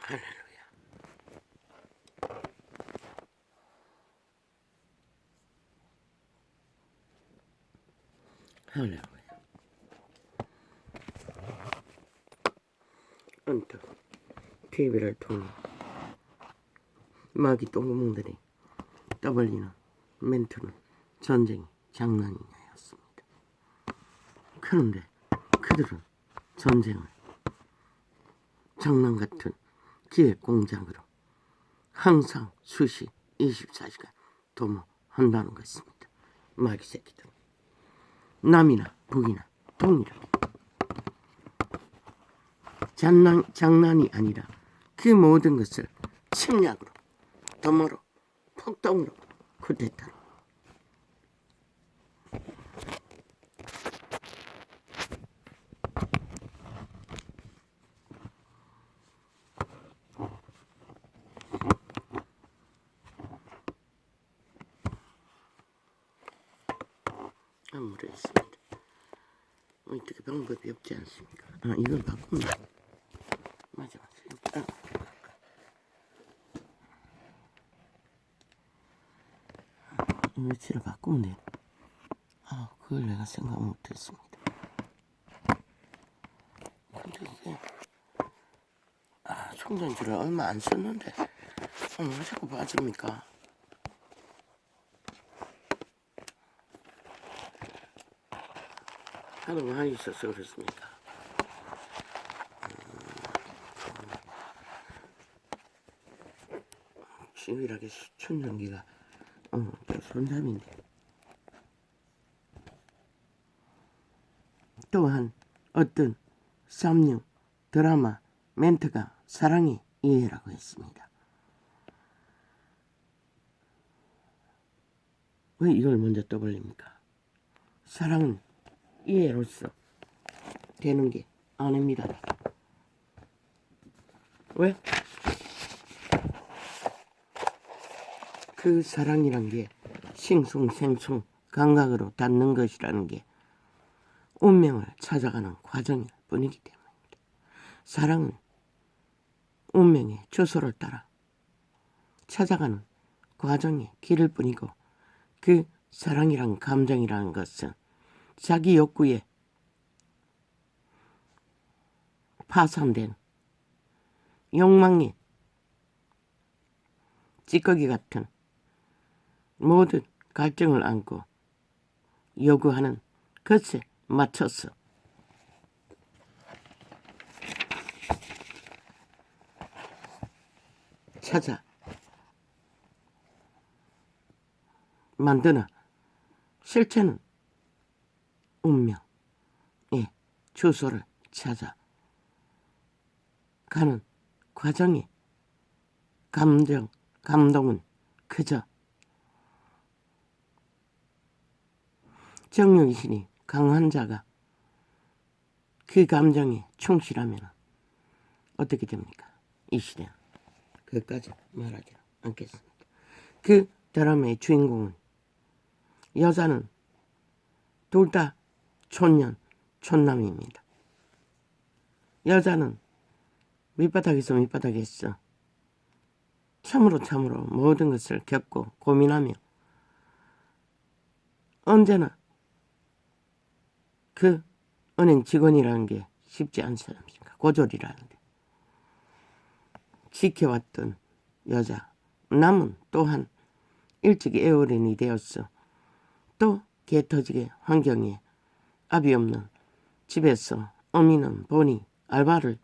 할렐루야. 할렐루야. 언뜻 TV를 통해 마귀 똥구멍들이 떠벌리는 멘트는 전쟁이 장난이냐였습니다. 그런데 그들은 전쟁을 장난 같은 기획 공작으로 항상 수시 24시간 도모한다는 것입니다. 마귀 새끼들. 남이나 북이나 동일하게. 장난이 아니라 그 모든 것을 침략으로, 도모로, 폭동으로 쿠데타로. 아무리 있습니다. 어떻게 방법이 없지 않습니까? 이걸 바꾸면 맞아. 위치를 바꾸면 돼. 그걸 내가 생각 못했습니다. 근데 이게 충전지를 얼마 안 썼는데 왜 자꾸 빠집니까? 하도 많이 있어서 그렇습니까? 유일하게 충전기가 손잡인데. 또한 어떤 쌈류 드라마 멘트가 사랑의 이해라고 했습니다. 왜 이걸 먼저 떠벌립니까? 사랑은 이해로서 되는 게 아닙니다. 왜? 그 사랑이란 게 싱숭생숭 감각으로 닿는 것이라는 게 운명을 찾아가는 과정일 뿐이기 때문입니다. 사랑은 운명의 주소를 따라 찾아가는 과정의 길일 뿐이고, 그 사랑이란 감정이라는 것은 자기 욕구에 파산된 욕망의 찌꺼기 같은 모든 갈증을 안고 요구하는 것에 맞춰서 찾아 만드나 실체는 운명의 주소를 찾아 가는 과정의 감동은 그저 정욕이신이 강한 자가 그 감정에 충실하면 어떻게 됩니까? 이 시대는. 그것까지 말하지 않겠습니다. 그 드라마의 주인공은 여자는 둘 다 촌년 촌남입니다. 여자는 밑바닥에서 참으로 모든 것을 겪고 고민하며 언제나 그 은행 직원이라는 게 쉽지 않지 않습니까? 고졸이라는 게. 지켜왔던 여자, 남은 또한 일찍 애어른이 되었어. 또 개터지게 환경에 압이 없는 집에서 어미는 보니 알바를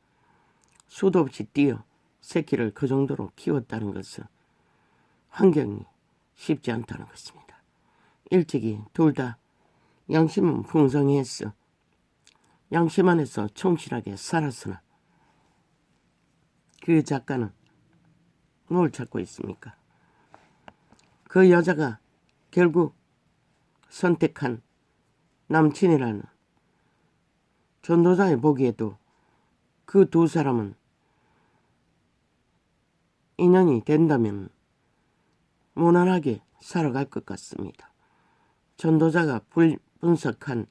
수도 없이 뛰어 새끼를 그 정도로 키웠다는 것은 환경이 쉽지 않다는 것입니다. 일찍이 둘 다 양심은 풍성했어. 양심 안에서 충실하게 살았으나 그 작가는 뭘 찾고 있습니까? 그 여자가 결국 선택한 남친이라는 전도자의 보기에도 그 두 사람은 인연이 된다면 무난하게 살아갈 것 같습니다. 전도자가 분석한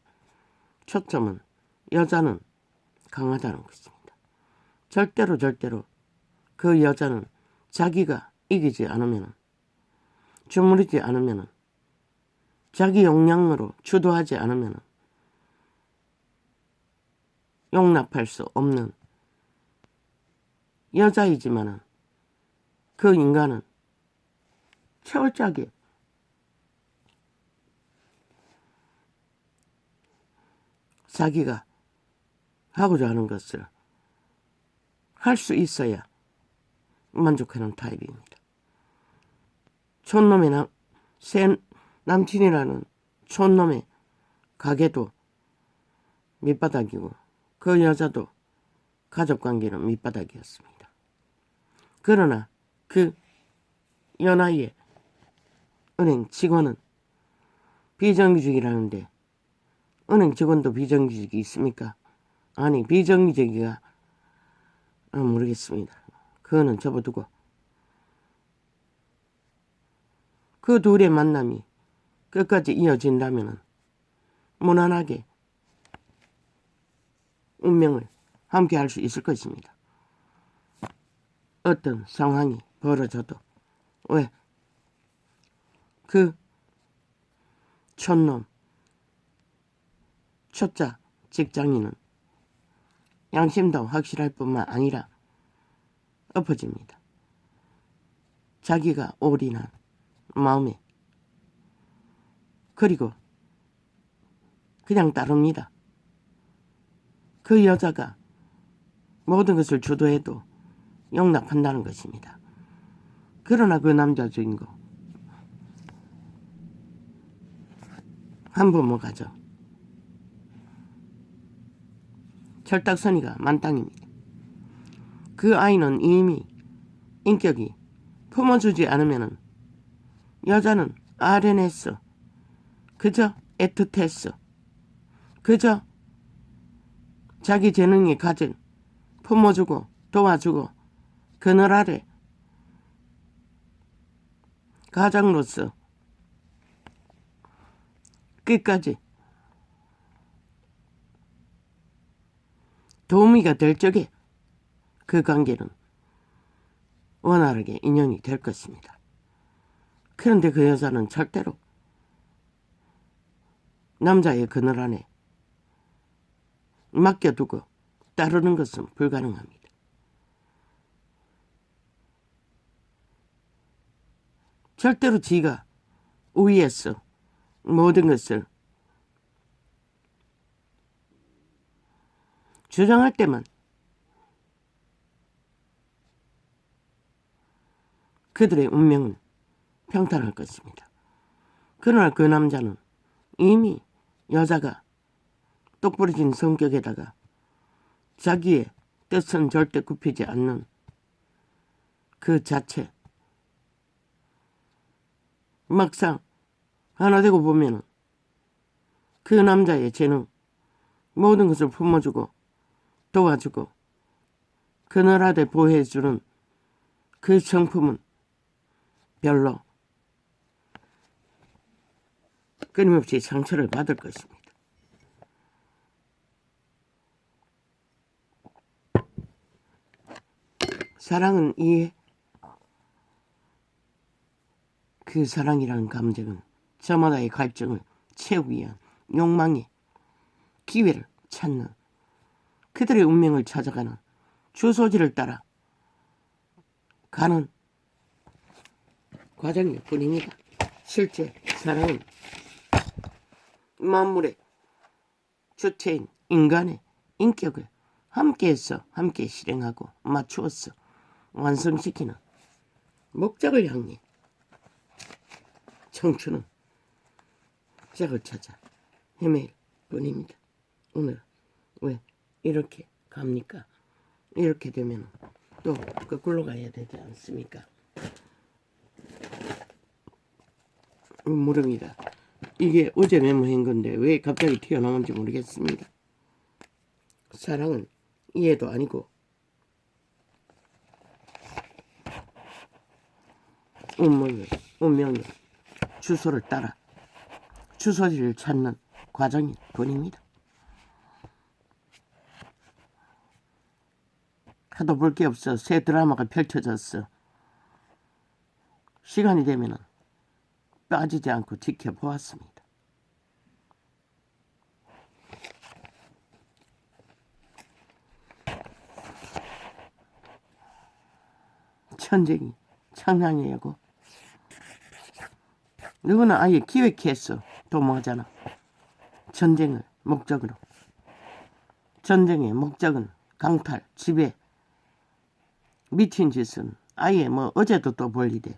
초점은 여자는 강하다는 것입니다. 절대로 그 여자는 자기가 이기지 않으면, 주무르지 않으면, 자기 역량으로 주도하지 않으면 용납할 수 없는 여자이지만은 그 인간은 철저하게 자기가 하고자 하는 것을 할 수 있어야 만족하는 타입입니다. 촌놈의 남친이라는 촌놈의 가게도 밑바닥이고 그 여자도 가족관계는 밑바닥이었습니다. 그러나 그 연하의 은행 직원은 비정규직이라는데 은행 직원도 비정규직이 있습니까? 아니, 비정규직이가 모르겠습니다. 그거는 접어두고 그 둘의 만남이 끝까지 이어진다면 무난하게 운명을 함께 할 수 있을 것입니다. 어떤 상황이 벌어져도. 왜? 그 촌놈 초짜 직장인은 양심도 확실할 뿐만 아니라 엎어집니다. 자기가 올인한 마음에. 그리고 그냥 따릅니다. 그 여자가 모든 것을 주도해도 용납한다는 것입니다. 그러나 그 남자 주인공 한부모 가정, 철딱서니가 만땅입니다. 그 아이는 이미 인격이 품어주지 않으면 여자는 아련했어. 그저 애틋했어. 그저 자기 재능이 가진 품어주고 도와주고 그늘 아래 가장으로서 끝까지 도우미가 될 적에 그 관계는 원활하게 인연이 될 것입니다. 그런데 그 여자는 절대로 남자의 그늘 안에 맡겨두고 따르는 것은 불가능합니다. 절대로 지가 우위에서 모든 것을 주장할 때만 그들의 운명은 평탄할 것입니다. 그러나 그 남자는 이미 여자가 똑부러진 성격에다가 자기의 뜻은 절대 굽히지 않는 그 자체, 막상 하나 되고 보면 그 남자의 재능, 모든 것을 품어주고 도와주고 그늘 아래 보호해주는 그 성품은 별로 끊임없이 상처를 받을 것입니다. 사랑은 이해. 그 사랑이라는 감정은 저마다의 갈증을 채우기 위한 욕망의 기회를 찾는, 그들의 운명을 찾아가는 주소지를 따라 가는 과정일 뿐입니다. 실제 사랑은 만물의 주체인 인간의 인격을 함께해서 함께 실행하고 맞추어서 완성시키는 목적을 향해 청춘은 짝을 찾아 헤맬 뿐입니다. 오늘 왜 이렇게 갑니까? 이렇게 되면 또 거꾸로 가야 되지 않습니까? 모릅니다. 이게 어제 메모한 건데 왜 갑자기 튀어나온지 모르겠습니다. 사랑은 이해도 아니고 운명의 주소를 따라 주소지를 찾는 과정일 뿐입니다. 하도 볼 게 없어. 새 드라마가 펼쳐졌어. 시간이 되면은 빠지지 않고 지켜보았습니다. 전쟁이 장난이냐고. 누구는 아예 기획했어. 또 뭐하잖아. 전쟁을 목적으로. 전쟁의 목적은 강탈, 지배. 미친 짓은 아예 뭐 어제도 또 볼 일에.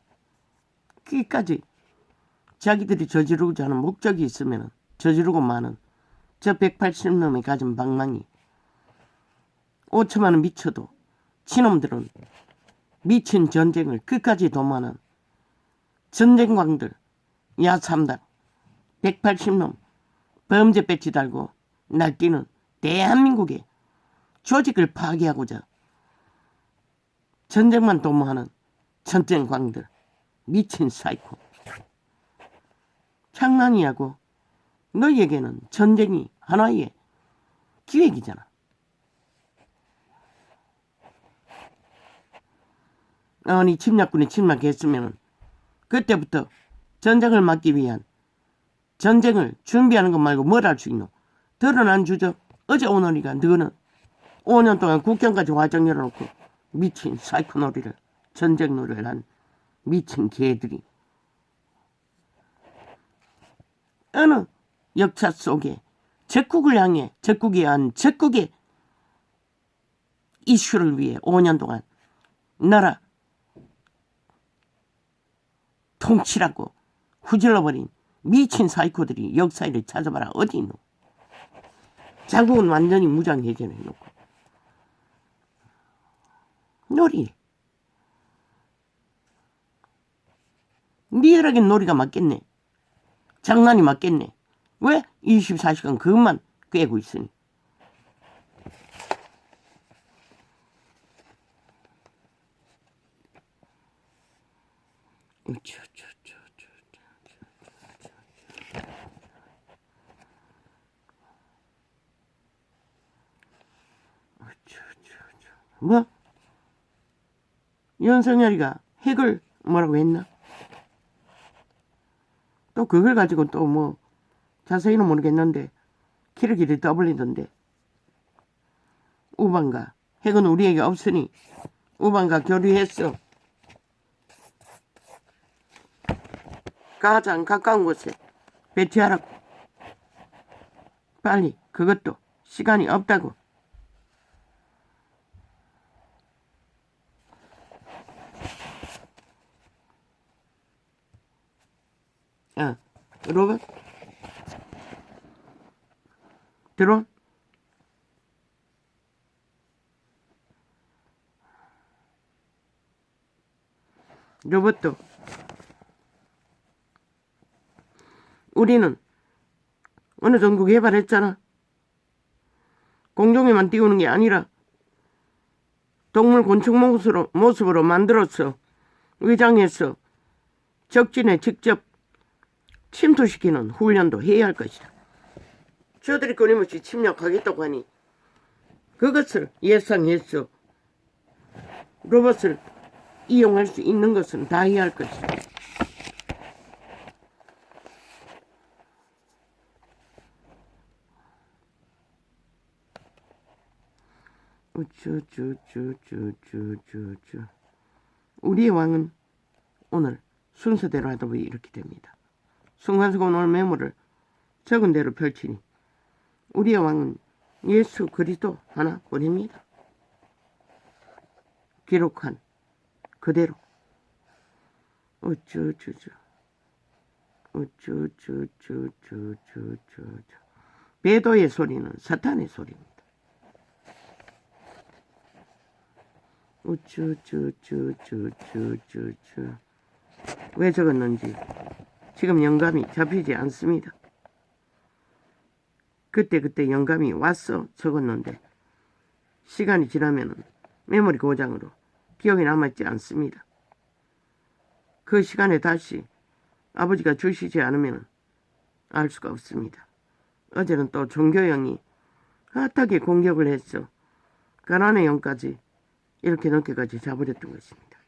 끝까지 자기들이 저지르고자 하는 목적이 있으면 저지르고 마는 저 180놈이 가진 방망이. 5천만 원 미쳐도 친놈들은 미친 전쟁을 끝까지 도모하는 전쟁광들, 야삼당, 180놈 범죄 배지 달고 날뛰는 대한민국의 조직을 파괴하고자 전쟁만 도모하는 전쟁광들, 미친 사이코. 장난이냐고. 너희에게는 전쟁이 하나의 기획이잖아. 아니 침략군이 침략했으면 그때부터 전쟁을 막기 위한 전쟁을 준비하는 것 말고 뭘 할 수 있노? 드러난 주죠. 어제 오늘이가 너는 5년 동안 국경까지 화정 열어놓고 미친 사이코 놀이를, 전쟁 놀이를 한 미친 개들이 어느 역사 속에 적국을 향해 적국에 한 적국의 이슈를 위해 5년 동안 나라 통치라고 후질러버린 미친 사이코들이 역사를 찾아봐라. 어디 있노? 자국은 완전히 무장해제해놓고 놀이. 리얼하게 놀이가 맞겠네. 장난이 맞겠네. 왜? 24시간 그것만 꿰고 있으니. 뭐? 윤석열이가 핵을 뭐라고 했나? 또 그걸 가지고 또 뭐 자세히는 모르겠는데 키르키르 떠벌리던데. 우방과 핵은 우리에게 없으니 우방과 교류했어. 가장 가까운 곳에 배치하라고. 빨리. 그것도 시간이 없다고. 로봇? 드론? 로봇도 우리는 어느 정도 개발했잖아. 공중에만 띄우는 게 아니라 동물 곤충 모습으로 만들었어. 위장해서 적진에 직접 침투시키는 훈련도 해야 할 것이다. 저들이 끊임없이 침략하겠다고 하니 그것을 예상해서 로봇을 이용할 수 있는 것은 다 해야 할 것이다. 우리의 왕은 오늘 순서대로 하다 보니 이렇게 됩니다. 순간수가 오늘 메모를 적은 대로 펼치니 우리의 왕은 예수 그리스도 하나뿐입니다. 기록한 그대로 배도의 소리는 사탄의 소리입니다. 왜 적었는지 지금 영감이 잡히지 않습니다. 그때 영감이 왔어 적었는데 시간이 지나면 메모리 고장으로 기억이 남아있지 않습니다. 그 시간에 다시 아버지가 주시지 않으면 알 수가 없습니다. 어제는 또 종교형이 핫하게 공격을 했어. 가난의 영까지 이렇게 늦게까지 자버렸던 것입니다.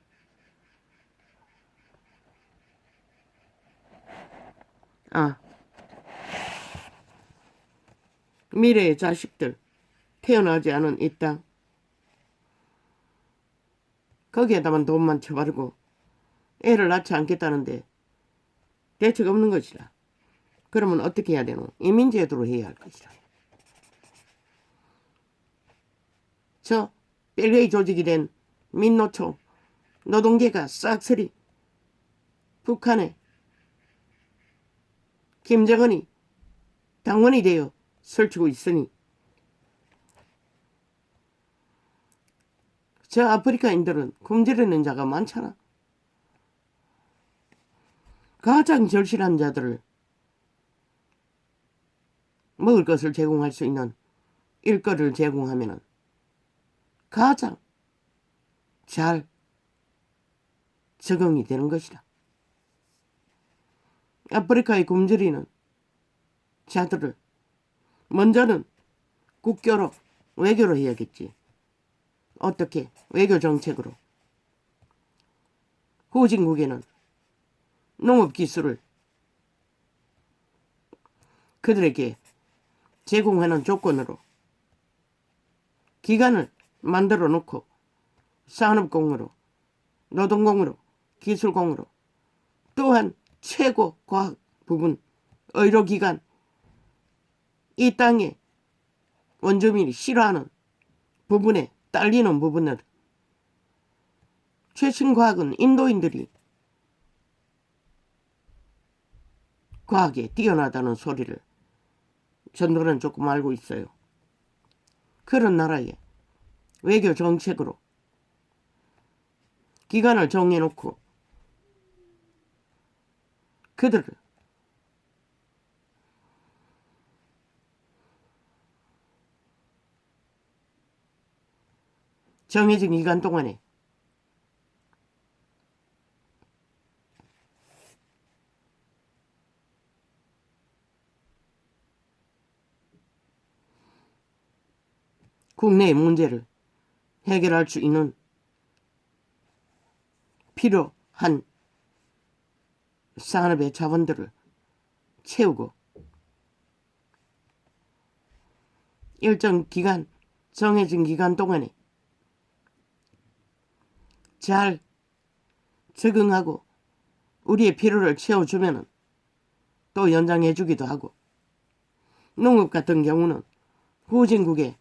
미래의 자식들, 태어나지 않은 이 땅, 거기에다만 돈만 쳐바르고 애를 낳지 않겠다는데 대책 없는 것이라. 그러면 어떻게 해야 되노? 이민제도로 해야 할 것이라. 저 벨웨이 조직이 된 민노총 노동계가 싹쓸이 북한에 김정은이 당원이 되어 설치고 있으니 저 아프리카인들은 굶주리는 자가 많잖아. 가장 절실한 자들을 먹을 것을 제공할 수 있는 일거리를 제공하면 가장 잘 적응이 되는 것이다. 아프리카의 굶주리는 자들을 먼저는 국교로 외교로 해야겠지. 어떻게? 외교 정책으로. 후진국에는 농업기술을 그들에게 제공하는 조건으로 기관을 만들어 놓고 산업공으로, 노동공으로, 기술공으로, 또한 최고 과학 부분, 의료기관, 이 땅에 원주민이 싫어하는 부분에 딸리는 부분을 최신 과학은 인도인들이 과학에 뛰어나다는 소리를 전도는 조금 알고 있어요. 그런 나라에 외교 정책으로 기관을 정해놓고 그들을 정해진 기간 동안에 국내의 문제를 해결할 수 있는 필요한 산업의 자원들을 채우고 일정 기간, 정해진 기간 동안에 잘 적응하고 우리의 필요를 채워주면 또 연장해주기도 하고, 농업 같은 경우는 후진국의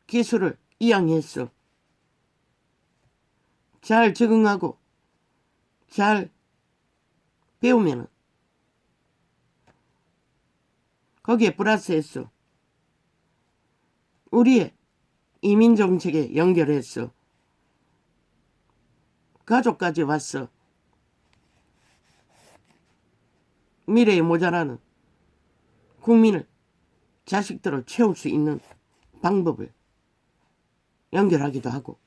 기술을 이양해서 잘 적응하고 잘 배우면 거기에 플러스해서 우리의 이민정책에 연결해서 가족까지 와서 미래에 모자라는 국민을, 자식들을 채울 수 있는 방법을 연결하기도 하고,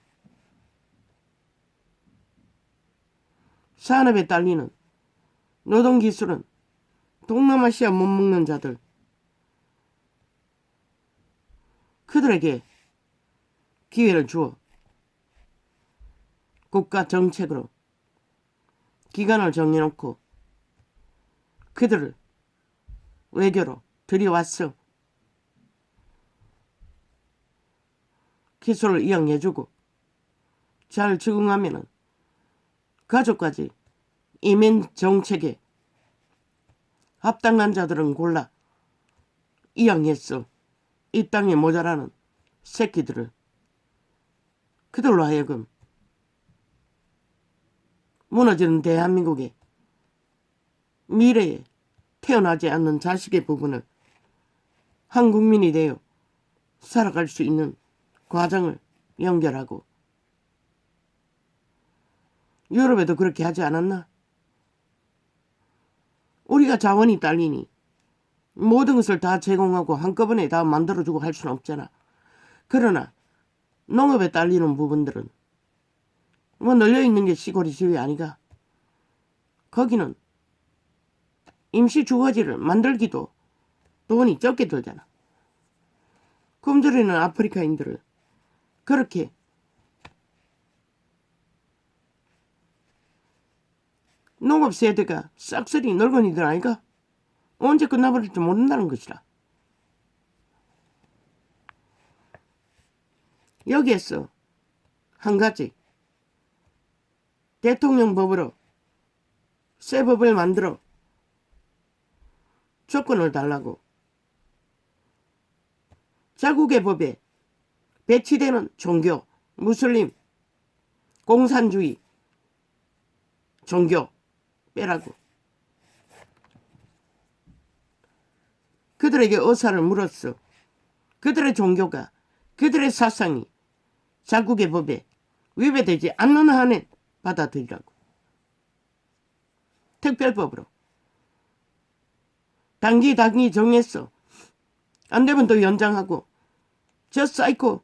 산업에 딸리는 노동기술은 동남아시아 못 먹는 자들, 그들에게 기회를 주어 국가 정책으로 기간을 정해놓고 그들을 외교로 들여왔어 기술을 이용해주고 잘 적응하면은 가족까지 이민 정책에 합당한 자들은 골라 이양했어. 이 땅에 모자라는 새끼들을 그들로 하여금 무너지는 대한민국의 미래에 태어나지 않는 자식의 부분을 한 국민이 되어 살아갈 수 있는 과정을 연결하고, 유럽에도 그렇게 하지 않았나? 우리가 자원이 딸리니 모든 것을 다 제공하고 한꺼번에 다 만들어주고 할 수는 없잖아. 그러나 농업에 딸리는 부분들은 뭐 널려있는 게 시골이 지위 아니가. 거기는 임시 주거지를 만들기도 돈이 적게 들잖아. 굶주리는 아프리카인들을 그렇게 농업 세대가 싹쓸이 늙은이들 아이가? 언제 끝나버릴지 모른다는 것이라. 여기에서 한 가지 대통령법으로 새 법을 만들어 조건을 달라고. 자국의 법에 배치되는 종교, 무슬림, 공산주의, 종교 빼라고. 그들에게 의사를 물었어. 그들의 종교가, 그들의 사상이 자국의 법에 위배되지 않는 한에 받아들이라고. 특별법으로. 단기 정했어. 안 되면 또 연장하고. 저 사이코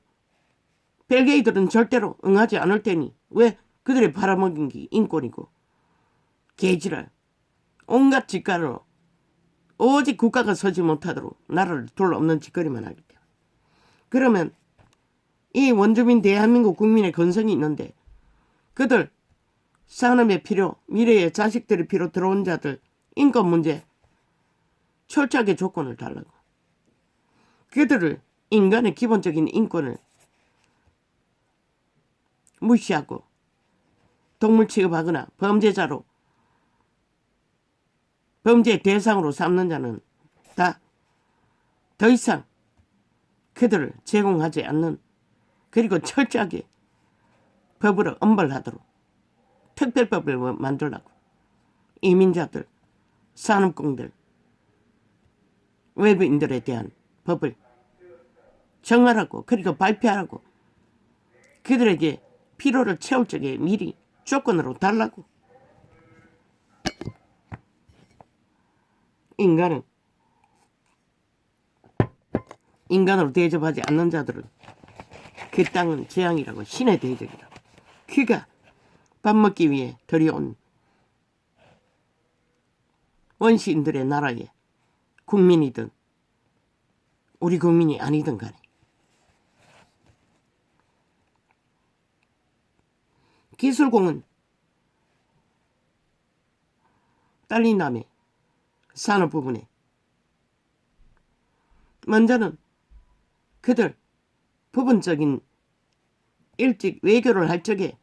벨게이들은 절대로 응하지 않을 테니. 왜? 그들이 팔아먹인 게 인권이고. 개지랄. 온갖 짓가로 오직 국가가 서지 못하도록 나라를 둘러엎는 짓거리만 하기 때문에. 그러면 이 원주민 대한민국 국민의 건성이 있는데 그들 산업의 필요, 미래의 자식들의 필요 들어온 자들 인권 문제 철저하게 조건을 달라고. 그들을 인간의 기본적인 인권을 무시하고 동물 취급하거나 범죄자로 범죄 대상으로 삼는 자는 다 더 이상 그들을 제공하지 않는, 그리고 철저하게 법으로 엄벌하도록 특별법을 만들라고. 이민자들, 산업공들, 외부인들에 대한 법을 정하라고. 그리고 발표하라고. 그들에게 필요를 채울 적에 미리 조건으로 달라고. 인간은 인간으로 대접하지 않는 자들은 그 땅은 재앙이라고. 신의 대적이라고. 그가 밥 먹기 위해 들여온 원시인들의 나라에 국민이든 우리 국민이 아니든 간에 기술공은 딸린 다음에 산업 부분에 먼저는 그들 부분적인 일찍 외교를 할 적에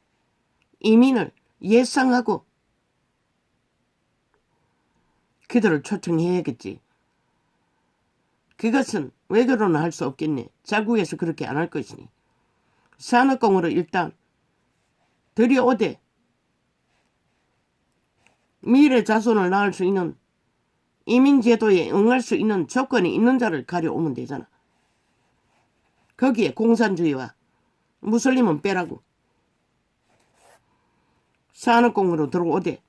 이민을 예상하고 그들을 초청해야겠지. 그것은 외교로는 할 수 없겠네. 자국에서 그렇게 안 할 것이니 산업공으로 일단 들여오되 미래 자손을 낳을 수 있는 이민제도에 응할 수 있는 조건이 있는 자를 가려오면 되잖아. 거기에 공산주의와 무슬림은 빼라고. 산업공으로 들어오되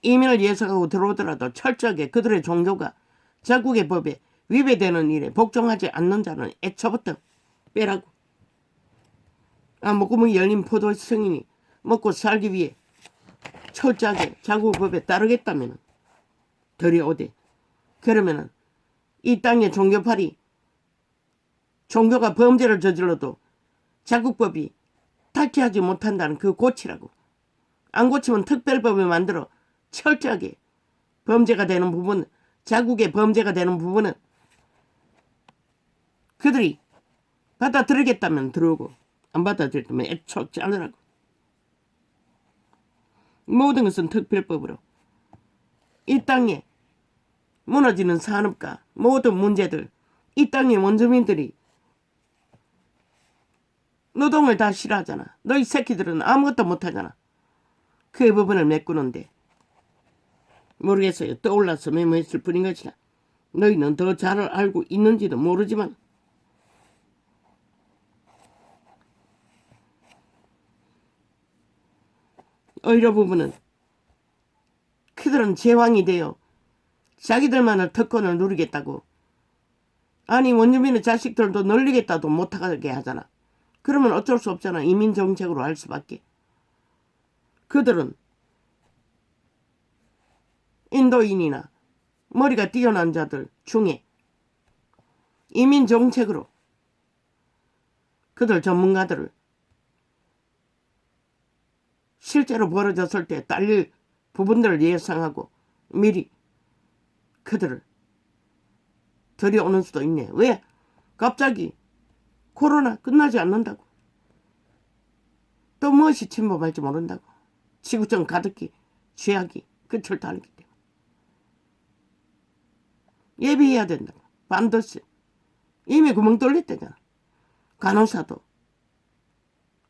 이민을 예상하고 들어오더라도 철저하게 그들의 종교가 자국의 법에 위배되는 일에 복종하지 않는 자는 애초부터 빼라고. 목구멍이 열린 포도 승인이 먹고 살기 위해 철저하게 자국 법에 따르겠다면 들여오되, 그러면은 이 땅의 종교팔이 종교가 범죄를 저질러도 자국법이 탈취하지 못한다는 그 고치라고. 안 고치면 특별법을 만들어 철저하게 범죄가 되는 부분, 자국의 범죄가 되는 부분은 그들이 받아들이겠다면 들어오고 안 받아들였다면 애초 자르라고. 모든 것은 특별법으로 이 땅에 무너지는 산업과 모든 문제들, 이 땅의 원주민들이 노동을 다 싫어하잖아. 너희 새끼들은 아무것도 못하잖아. 그 부분을 메꾸는데 모르겠어요. 떠올라서 메모했을 뿐인 것이라. 너희는 더 잘 알고 있는지도 모르지만 의료 부분은 그들은 제왕이 되어 자기들만의 특권을 누리겠다고, 아니 원주민의 자식들도 늘리겠다도 못하게 하잖아. 그러면 어쩔 수 없잖아. 이민정책으로 할 수밖에. 그들은 인도인이나 머리가 뛰어난 자들 중에 이민정책으로 그들 전문가들을 실제로 벌어졌을 때 딸릴 부분들을 예상하고 미리 그들을 들여오는 수도 있네. 왜? 갑자기 코로나 끝나지 않는다고. 또 무엇이 침범할지 모른다고. 지구촌 가득히 죄악이 끝을 달기 때문에 예비해야 된다고. 반드시. 이미 구멍 뚫렸대잖아. 간호사도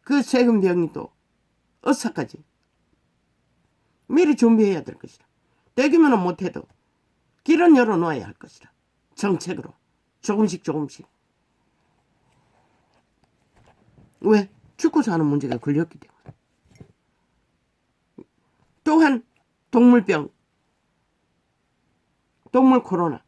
그 세금 병리도 의사까지 미리 준비해야 될 것이다. 되기면 못해도 길은 열어놓아야 할 것이다. 정책으로 조금씩 조금씩. 왜? 죽고 사는 문제가 걸렸기 때문에. 또한 동물병, 동물 코로나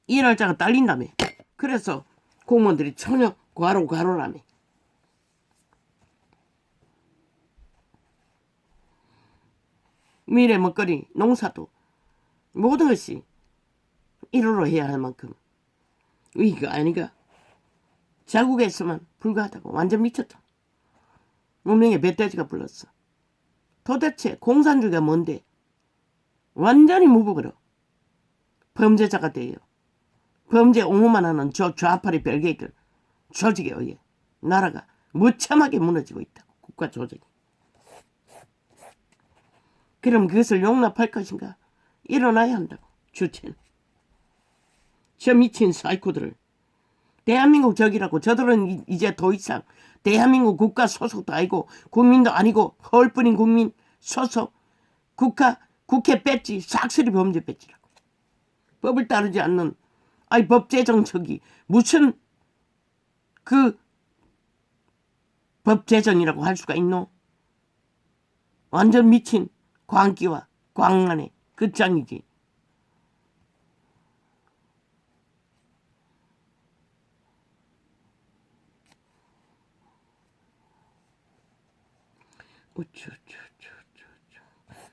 이 날짜가 딸린다며. 그래서 공무원들이 전혀 과로라며. 미래 먹거리, 농사도 모든 것이 일으로 해야 할 만큼 위기가 아니가. 자국에서만 불과하다고. 완전 미쳤다. 문명의 멧돼지가 불렀어. 도대체 공산주의가 뭔데? 완전히 무복으로 범죄자가 돼요. 범죄 옹호만 하는 저 좌파리 별개들 조직에 의해 나라가 무참하게 무너지고 있다고. 국가 조직이. 그럼 그것을 용납할 것인가? 일어나야 한다고. 주체는. 저 미친 사이코들을. 대한민국 적이라고. 저들은 이제 더 이상 대한민국 국가 소속도 아니고 국민도 아니고 헐뿐인 국민 소속 국회 배지 싹쓸이 범죄 배지라고. 법을 따르지 않는 법 제정척이 무슨 그 법 제정이라고 할 수가 있노? 완전 미친 광기와 광란의 끝장이지.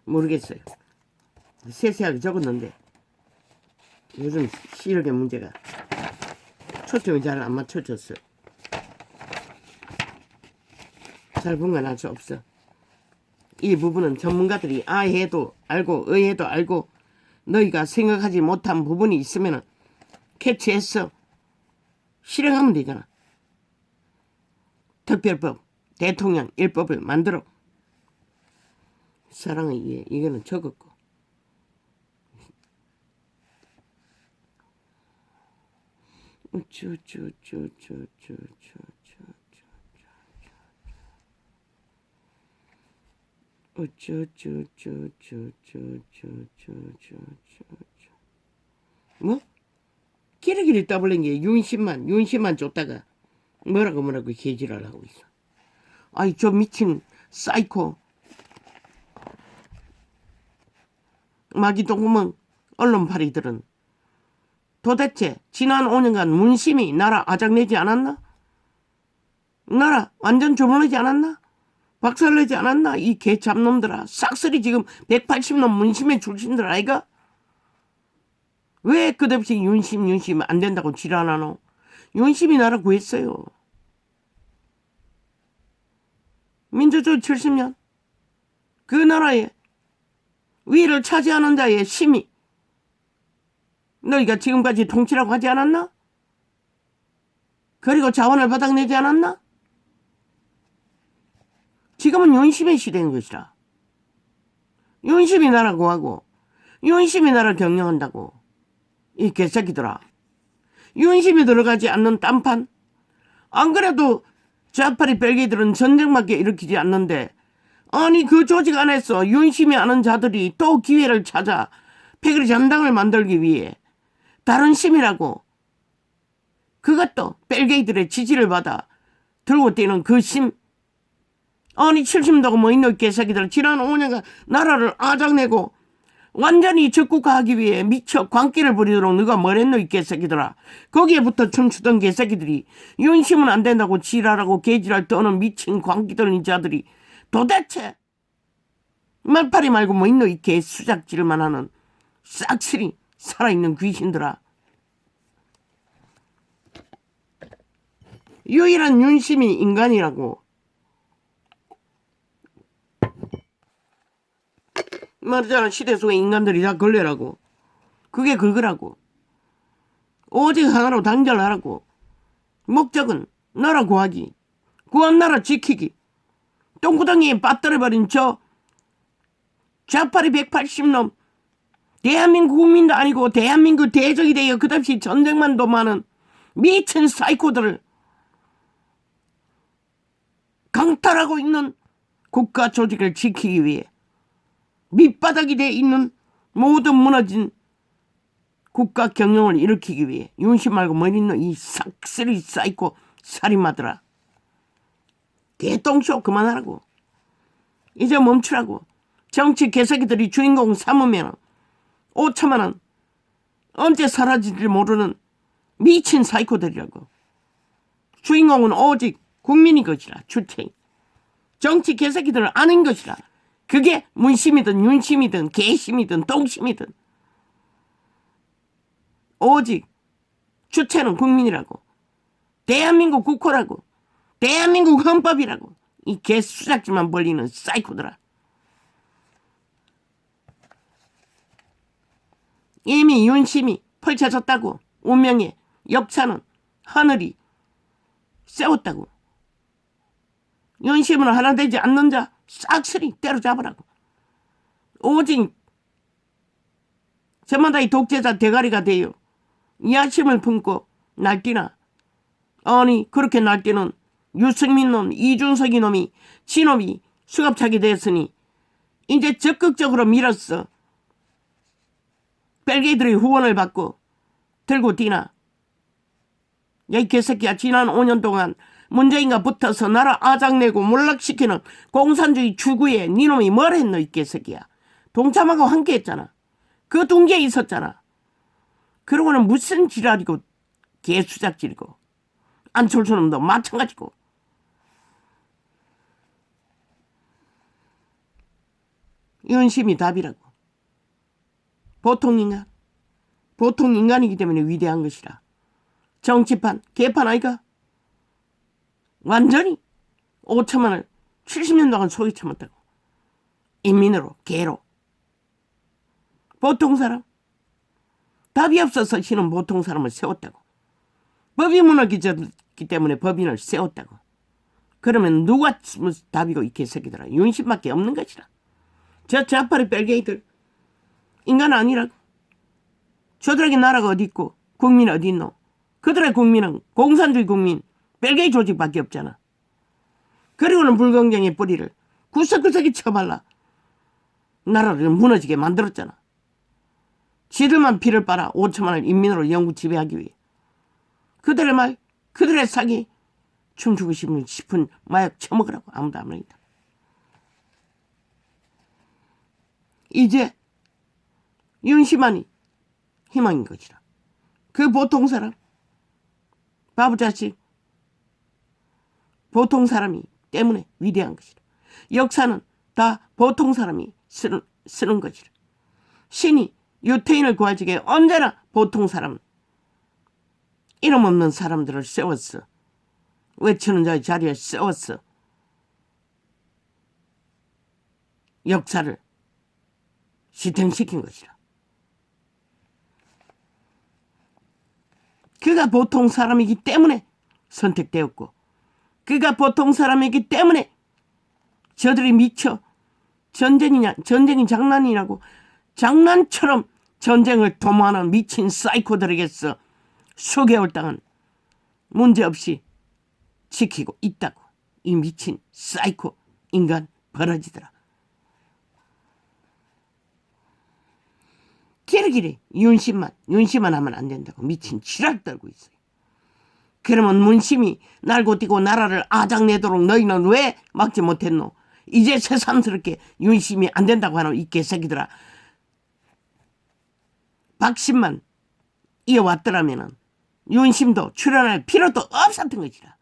모르겠어요. 세세하게 적었는데 요즘 시력의 문제가 초점이 잘 안 맞춰졌어요. 잘 분간할 수 없어. 이 부분은 전문가들이 아해도 알고 의해도 알고 너희가 생각하지 못한 부분이 있으면 캐치해서 실행하면 되잖아. 특별법, 대통령 일법을 만들어. 사랑의 이해, 이거는 적었고. 뭐? 기리기리 떠벌린 게 윤심만 줬다가 뭐라고 개지랄 하고 있어. 아이 저 미친 사이코 마귀똥구멍 언론파리들은 도대체 지난 5년간 문심이 나라 아작내지 않았나? 나라 완전 주물르지 않았나? 박살내지 않았나? 이 개잡놈들아. 싹쓸이 지금 180놈 문심의 출신들 아이가? 왜 끝없이 윤심 안 된다고 지랄하노? 윤심이 나라 구했어요. 민주주의 70년 그 나라의 위를 차지하는 자의 심이 너희가 지금까지 통치라고 하지 않았나? 그리고 자원을 바닥내지 않았나? 지금은 윤심의 시대인 것이라. 윤심이 나라 구하고 윤심이 나라를 경영한다고. 이 개새끼들아. 윤심이 들어가지 않는 딴판. 안 그래도 좌파리 벨기들은 전쟁밖에 일으키지 않는데 아니 그 조직 안에서 윤심이 아는 자들이 또 기회를 찾아 패거리 잔당을 만들기 위해 다른 심이라고 그것도 벨게이들의 지지를 받아 들고 뛰는 그 심. 아니 70도가 뭐 있노 개새끼들. 지난 5년간 나라를 아작내고 완전히 적국화하기 위해 미쳐 광기를 부리도록 누가 뭘 했노 이 개새끼들아. 거기에부터 춤추던 개새끼들이 윤심은 안 된다고 지랄하고 개지랄 떠는 미친 광기들인 자들이 도대체 말파리 말고 뭐 있노 이 개수작질만 하는 싹쓸이 살아있는 귀신들아. 유일한 윤심이 인간이라고. 말하자면 시대 속의 인간들이 다 걸레라고. 그게 그거라고. 오직 하나로 단결하라고. 목적은 나라 구하기. 구한 나라 지키기. 똥구덩이에 빠뜨려버린 저 좌파리 180놈 대한민국 국민도 아니고 대한민국 대적이 되어 끝없이 전쟁만 도모하는 미친 사이코들을 강탈하고 있는 국가 조직을 지키기 위해 밑바닥이 돼 있는 모든 무너진 국가 경영을 일으키기 위해 윤심 말고 뭐 있는 이 싹쓸이 사이코 살인마들아. 개똥쇼 그만하라고. 이제 멈추라고. 정치 개새끼들이 주인공 삼으면 5천만 원 언제 사라질지 모르는 미친 사이코들이라고. 주인공은 오직 국민인 것이라. 주체. 정치 개새끼들은 아닌 것이라. 그게 문심이든 윤심이든 개심이든 똥심이든 오직 주체는 국민이라고. 대한민국 국호라고. 대한민국 헌법이라고. 이 개수작질만 벌리는 사이코들아. 이미 윤심이 펼쳐졌다고. 운명의 역사는 하늘이 세웠다고. 윤심은 하나 되지 않는 자 싹쓸이 때려잡으라고. 오직 저마다 이 독재자 대가리가 되어 야심을 품고 날뛰나. 아니 그렇게 날뛰는 유승민 놈, 이준석이 놈이 지놈이 수갑차게 됐으니 이제 적극적으로 밀었어. 벨게이들의 후원을 받고 들고 뛰나. 야 이 개새끼야, 지난 5년 동안 문재인과 붙어서 나라 아작내고 몰락시키는 공산주의 추구에 니놈이 뭘 했노 이 개새끼야. 동참하고 함께 했잖아. 그 동기에 있었잖아. 그러고는 무슨 지랄이고 개수작질이고. 안철수 놈도 마찬가지고. 윤심이 답이라고. 보통 인간. 보통 인간이기 때문에 위대한 것이라. 정치판, 개판 아이가? 완전히 5천만 원 70년 동안 속이 참았다고. 인민으로, 개로. 보통 사람. 답이 없어서 신은 보통 사람을 세웠다고. 법이 무너졌기 때문에 법인을 세웠다고. 그러면 누가 답이고 이 개새끼들아. 윤심밖에 없는 것이라. 저 좌파리 벨게이들 인간 아니라고. 저들에게 나라가 어디 있고 국민 어디 있노. 그들의 국민은 공산주의 국민 벨게이 조직밖에 없잖아. 그리고는 불공정의 뿌리를 구석구석에 쳐발라 나라를 무너지게 만들었잖아. 지들만 피를 빨아 5천만을 인민으로 영구 지배하기 위해. 그들의 말, 그들의 사기, 춤추고 싶은 마약 처먹으라고. 아무도 안 합니다. 이제 윤심만이 희망인 것이라. 그 보통 사람, 바보자식, 보통 사람이 때문에 위대한 것이라. 역사는 다 보통 사람이 쓰는 것이라. 신이 유태인을 구할 적에 언제나 보통 사람, 이름 없는 사람들을 세웠어. 외치는 자의 자리에 세웠어. 역사를 시행시킨 것이라. 그가 보통 사람이기 때문에 선택되었고, 그가 보통 사람이기 때문에 저들이 미쳐 전쟁이 장난이라고 장난처럼 전쟁을 도모하는 미친 사이코들에게서 수개월 동안 문제없이 지키고 있다고. 이 미친 사이코 인간 버러지더라. 길이길이 윤심만 하면 안 된다고 미친 지랄 떨고 있어요. 그러면 문심이 날고 뛰고 나라를 아작내도록 너희는 왜 막지 못했노? 이제 새삼스럽게 윤심이 안 된다고 하는 이 개새끼들아. 박심만 이어왔더라면 윤심도 출연할 필요도 없었던 것이라.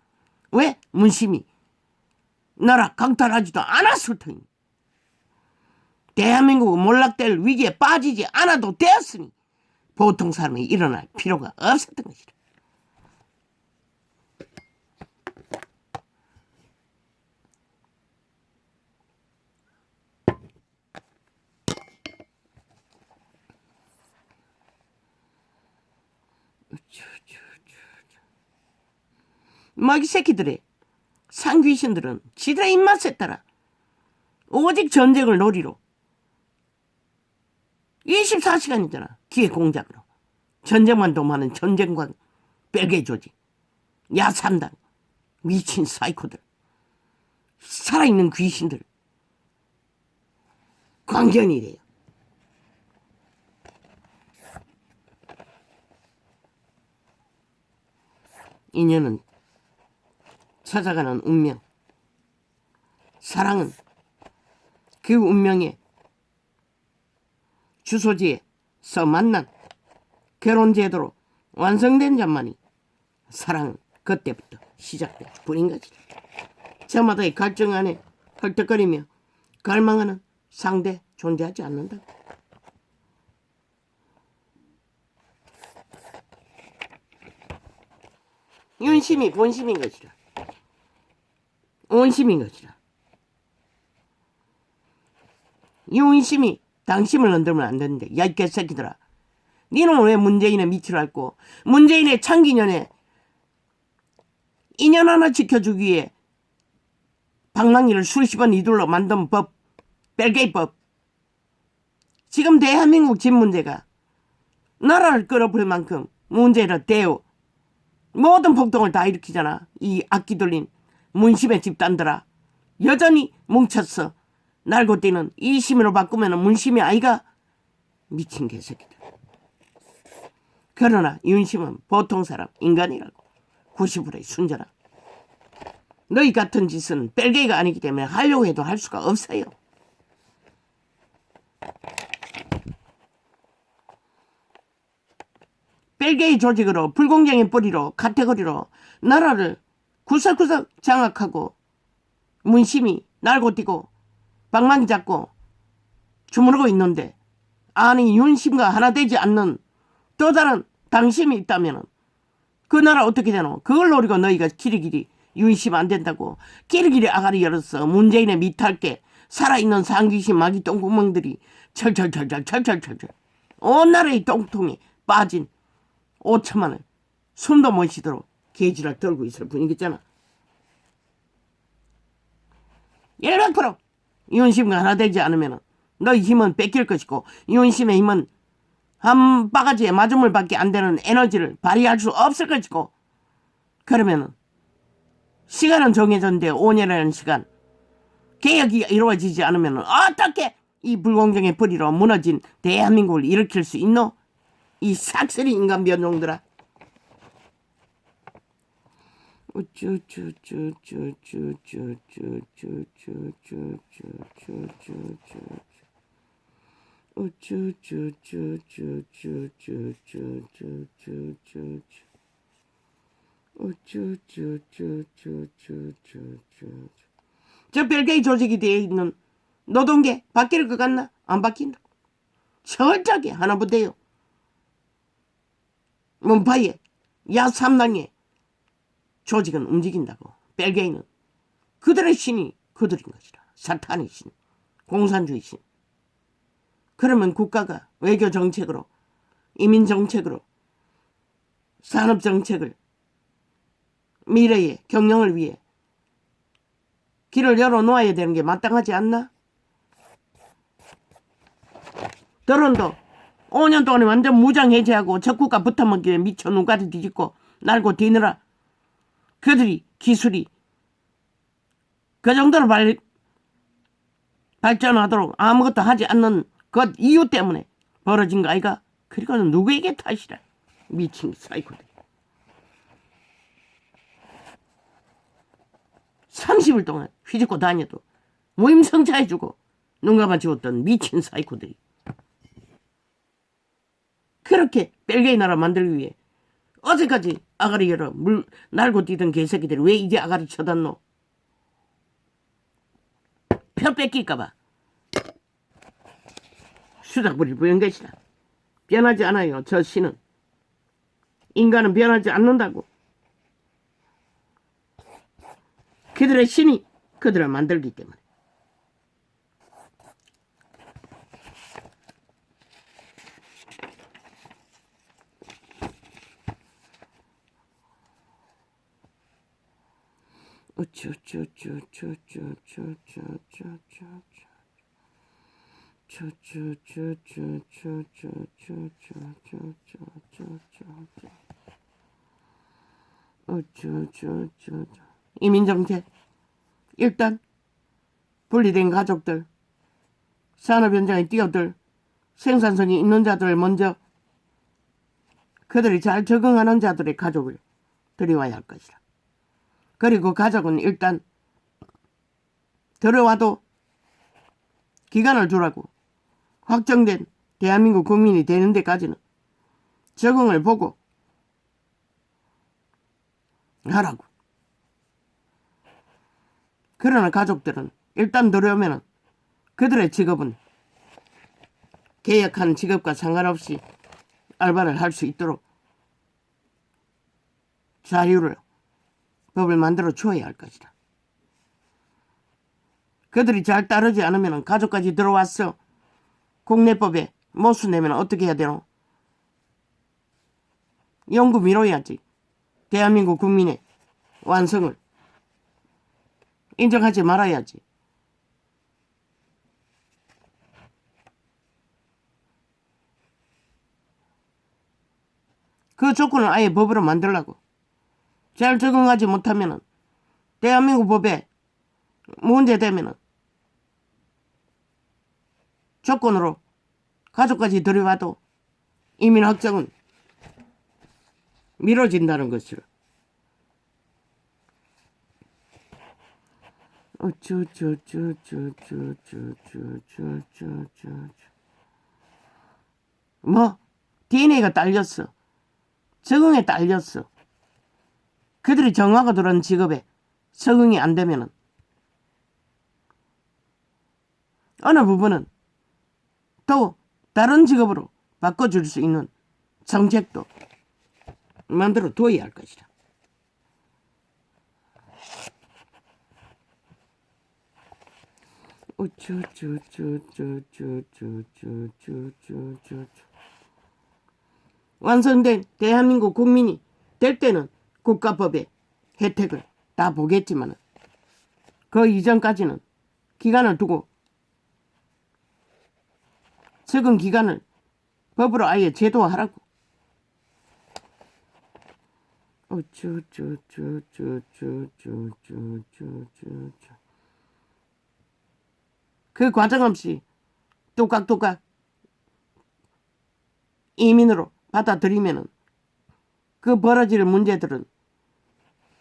왜? 문심이 나라 강탈하지도 않았을 터니. 대한민국은 몰락될 위기에 빠지지 않아도 되었으니 보통 사람이 일어날 필요가 없었던 것이라. 마귀 새끼들의 상귀신들은 지들의 입맛에 따라 오직 전쟁을 놀이로 24시간이잖아. 기회 공작으로 전쟁만 도모하는 전쟁관 뺄개 조직, 야삼당, 미친 사이코들, 살아있는 귀신들, 광견이래요. 인연은 찾아가는 운명, 사랑은 그 운명의 주소지에서 만난 결혼제도로 완성된 자만이 사랑은 그때부터 시작될 뿐인 거지. 저마다의 갈증 안에 헐떡거리며 갈망하는 상대 존재하지 않는다. 윤심이 본심인 것이라. 온심인 것이라. 윤심이 당심을 흔들면 안 되는데, 야 이 개새끼들아, 니는 왜 문재인의 밑을 앓고 문재인의 창기년에 인연 하나 지켜주기 위해 방망이를 수십 번 이둘러 만든 법, 벨게이법. 지금 대한민국 집 문제가 나라를 끌어버릴 만큼 문제를 대우 모든 폭동을 다 일으키잖아. 이 악기 돌린 문심의 집단들아, 여전히 뭉쳤어. 날고 뛰는 이 심으로 바꾸면 문심이 아이가. 미친 개새끼들. 그러나 윤심은 보통 사람, 인간이라고. 90%의 순전함. 너희 같은 짓은 뺄개가 아니기 때문에 하려고 해도 할 수가 없어요. 뺄개의 조직으로, 불공정의 뿌리로, 카테고리로 나라를 구석구석 장악하고 문심이 날고 뛰고 방망이 잡고 주무르고 있는데, 아니 윤심과 하나 되지 않는 또 다른 당심이 있다면 그 나라 어떻게 되노? 그걸 노리고 너희가 길이길이 윤심 안 된다고 길이길이 아가리 열었어. 문재인의 밑할게 살아있는 상귀신 마귀 똥구멍들이 철철철철철철철철 온 나라의 똥통에 빠진 5천만을 숨도 못 쉬도록 개지를 떨고 있을 뿐이겠잖아. 100% 윤심과 하나 되지 않으면 너희 힘은 뺏길 것이고, 윤심의 힘은 한 바가지에 마주물밖에 안 되는 에너지를 발휘할 수 없을 것이고, 그러면 시간은 정해졌는데 5년이라는 시간, 개혁이 이루어지지 않으면 어떻게 이 불공정의 뿌리로 무너진 대한민국을 일으킬 수 있노? 이 삭슬이 인간 변종들아. 저 별개의 조직이 되어 있는 노동계 바뀔 것 같나? 안 바뀐다. 철저하게 하나부대요. 문파의 야삼당의 조직은 움직인다고. 벨게이는 그들의 신이 그들인 것이라. 사탄의 신, 공산주의 신. 그러면 국가가 외교 정책으로, 이민 정책으로, 산업 정책을 미래의 경영을 위해 길을 열어놓아야 되는 게 마땅하지 않나? 더런도 5년 동안에 완전 무장 해제하고 적국가 붙어먹기에 미쳐 눈까지 뒤집고 날고 뛰느라 그들이 기술이 그 정도로 발전하도록 아무것도 하지 않는 그 이유 때문에 벌어진 거 아이가? 그리고는 누구에게 탓이라. 미친 사이코들. 30일 동안 휘젓고 다녀도 무임승차해주고 눈감아 주었던 미친 사이코들이 그렇게 벨게이 나라 만들기 위해 어제까지 아가리 열어 물 날고 뛰던 개새끼들이 왜 이제 아가리 쳐놨노? 표 뺏길까봐 수작부리를 부연 것이다. 변하지 않아요. 저 신은. 인간은 변하지 않는다고. 그들의 신이 그들을 만들기 때문에. 이민정책. 일단 분리된 가족들, 산업 현장에 뛰어들 생산성이 있는 자들을 먼저 그들이 잘 적응하는 자들의 가족을 들여와야 할 것이다. 그리고 가족은 일단 들어와도 기간을 두라고. 확정된 대한민국 국민이 되는 데까지는 적응을 보고 하라고. 그러나 가족들은 일단 들어오면 그들의 직업은 계약한 직업과 상관없이 알바를 할 수 있도록 자유를 법을 만들어 주어야 할 것이다. 그들이 잘 따르지 않으면 가족까지 들어왔어. 국내법에 못수 내면 어떻게 해야 되노? 영구 미뤄야지. 대한민국 국민의 완성을 인정하지 말아야지. 그 조건을 아예 법으로 만들라고. 잘 적응하지 못하면 대한민국 법에 문제되면 조건으로 가족까지 들여와도 이민 확정은 미뤄진다는 것을. 뭐 DNA가 딸렸어. 적응에 딸렸어. 그들이 정화가 들어온 직업에 적응이 안 되면은 어느 부분은 또 다른 직업으로 바꿔줄 수 있는 정책도 만들어 둬야 할 것이다. 완성된 대한민국 국민이 될 때는 국가법의 혜택을 다 보겠지만 그 이전까지는 기간을 두고 적응 기간을 법으로 아예 제도화하라고. 그 과정 없이 뚜깍뚜깍 이민으로 받아들이면은 그 벌어질 문제들은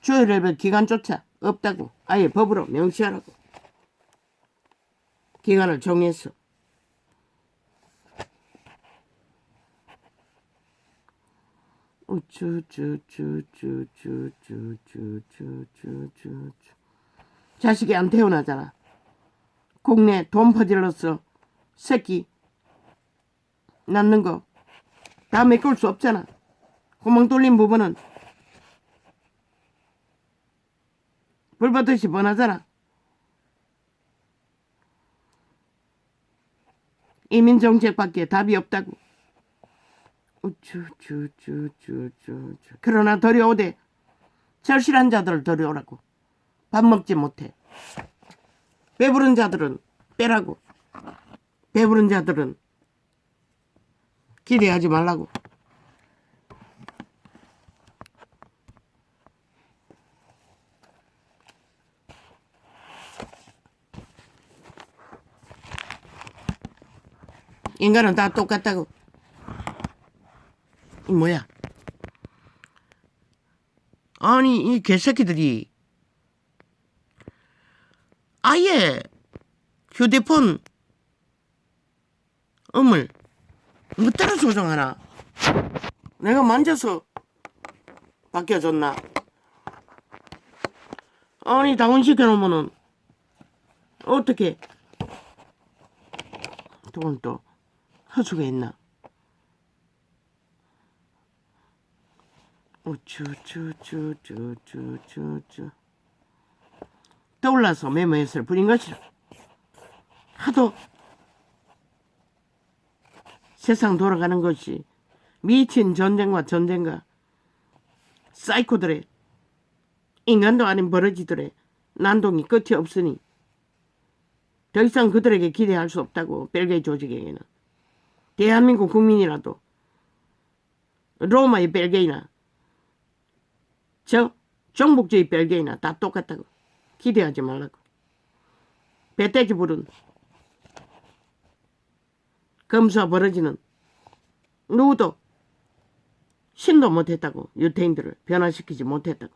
조율해볼 기간조차 없다고 아예 법으로 명시하라고. 기간을 정해서. 자식이 안 태어나잖아. 국내 돈 퍼질러서 새끼 낳는 거 다 메꿀 수 없잖아. 구멍 뚫린 부분은 불받듯이 뻔하잖아. 이민정책밖에 답이 없다고. 그러나 들여오되 절실한 자들을 들여오라고. 밥 먹지 못해. 배부른 자들은 빼라고. 배부른 자들은 기대하지 말라고. 인간은 다 똑같다고. 이 뭐야? 아니 이 개새끼들이 아예 휴대폰 음을 뭐 따라 조정하나? 내가 만져서 바뀌어졌나? 아니 다운시켜놓으면은 어떻게 돈을 또 허수가 있나? 떠올라서 메모했을 뿐인 것이라. 하도 세상 돌아가는 것이 미친 전쟁과 사이코들의 인간도 아닌 버러지들의 난동이 끝이 없으니 더 이상 그들에게 기대할 수 없다고. 벨기에 조직에게는 대한민국 국민이라도 로마의 벨기에나 저 종북주의 벨기에나 다 똑같다고. 기대하지 말라고. 배때지 부른 검수와 버러지는 누구도 신도 못했다고. 유태인들을 변화시키지 못했다고.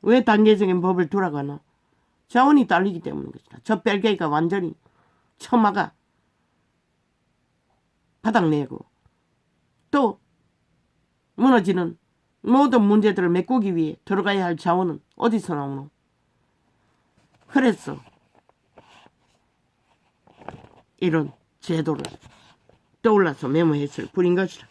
왜 단계적인 법을 두라고 하노? 자원이 딸리기 때문인 것이다. 저 벨기에가 완전히 처마가 바닥내고 또 무너지는 모든 문제들을 메꾸기 위해 들어가야 할 자원은 어디서 나오노? 그래서 이런 제도를 떠올라서 메모했을 뿐인 것이다.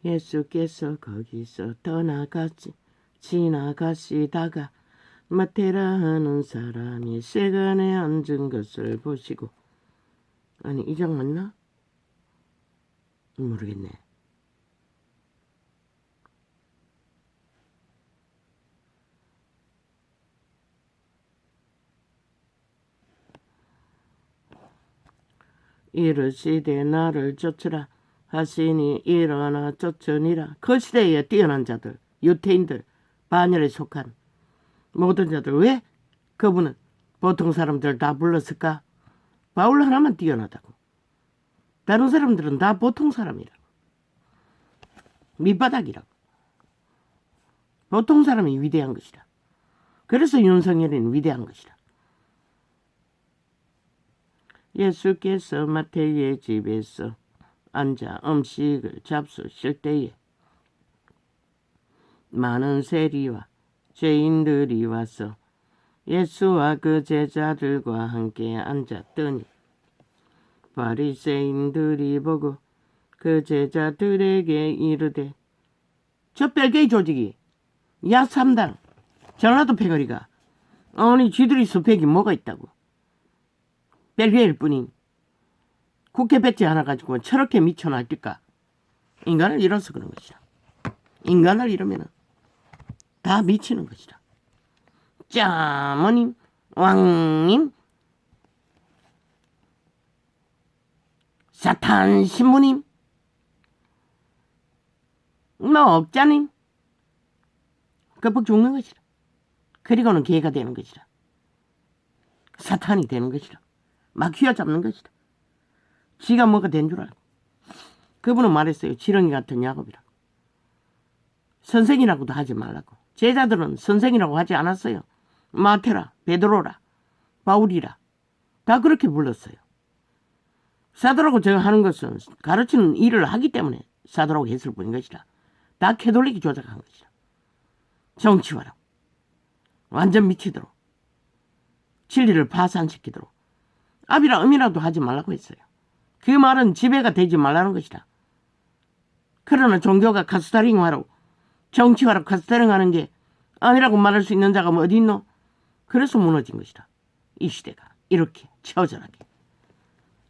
예수께서 거기서 지나가시다가 마테라 하는 사람이 세간에 앉은 것을 보시고. 아니, 이 장 맞나? 모르겠네. 이르시되 나를 쫓으라 하시니 일어나 쫓으니라. 그 시대에 뛰어난 자들, 유태인들, 반열에 속한 모든 자들. 왜 그분은 보통 사람들 다 불렀을까? 바울 하나만 뛰어나다고. 다른 사람들은 다 보통 사람이라고. 밑바닥이라고. 보통 사람이 위대한 것이다. 그래서 윤석열이는 위대한 것이다. 예수께서 마태의 집에서 앉아 음식을 잡수실 때에 많은 세리와 죄인들이 와서 예수와 그 제자들과 함께 앉았더니 바리새인들이 보고 그 제자들에게 이르되, 저 벨기에 조직이 야 3당 전라도 패거리가 아니 쥐들이 스펙이 뭐가 있다고. 벨기에일 뿐인 국회 배지 하나 가지고 저렇게 미쳐 날뛸까. 인간을 잃어서 그런 것이다. 인간을 잃으면 다 미치는 것이다. 짜머님, 왕님, 사탄 신부님, 업자님, 급박 죽는 것이다. 그리고는 개가 되는 것이다. 사탄이 되는 것이다. 막 휘어잡는 것이다. 지가 뭐가 된 줄 알고. 그분은 말했어요. 지렁이 같은 야곱이라고. 선생이라고도 하지 말라고. 제자들은 선생이라고 하지 않았어요. 마테라, 베드로라, 바울이라 다 그렇게 불렀어요. 사도라고 제가 하는 것은 가르치는 일을 하기 때문에 사도라고 했을 뿐인 것이다. 다 캐톨릭이 조작한 것이다. 정치화라고. 완전 미치도록. 진리를 파산시키도록. 압이라 음이라도 하지 말라고 했어요. 그 말은 지배가 되지 말라는 것이다. 그러나 종교가 카스타링화로 정치화로 카스타링하는 게 아니라고 말할 수 있는 자가 어디 있노? 그래서 무너진 것이다. 이 시대가 이렇게 처절하게.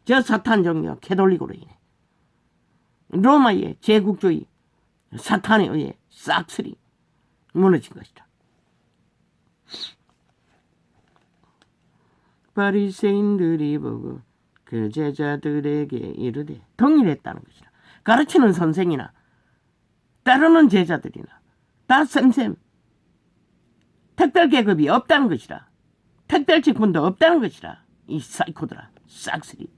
저 사탄 종교 캐톨릭으로 인해 로마의 제국주의 사탄에 의해 싹쓸이 무너진 것이다. 바리새인들이 보고 그 제자들에게 이르되, 동일했다는 것이라. 가르치는 선생이나 따르는 제자들이나 다 쌤쌤 특별 계급이 없다는 것이라. 특별 직분도 없다는 것이라. 이 사이코들아, 싹쓸이.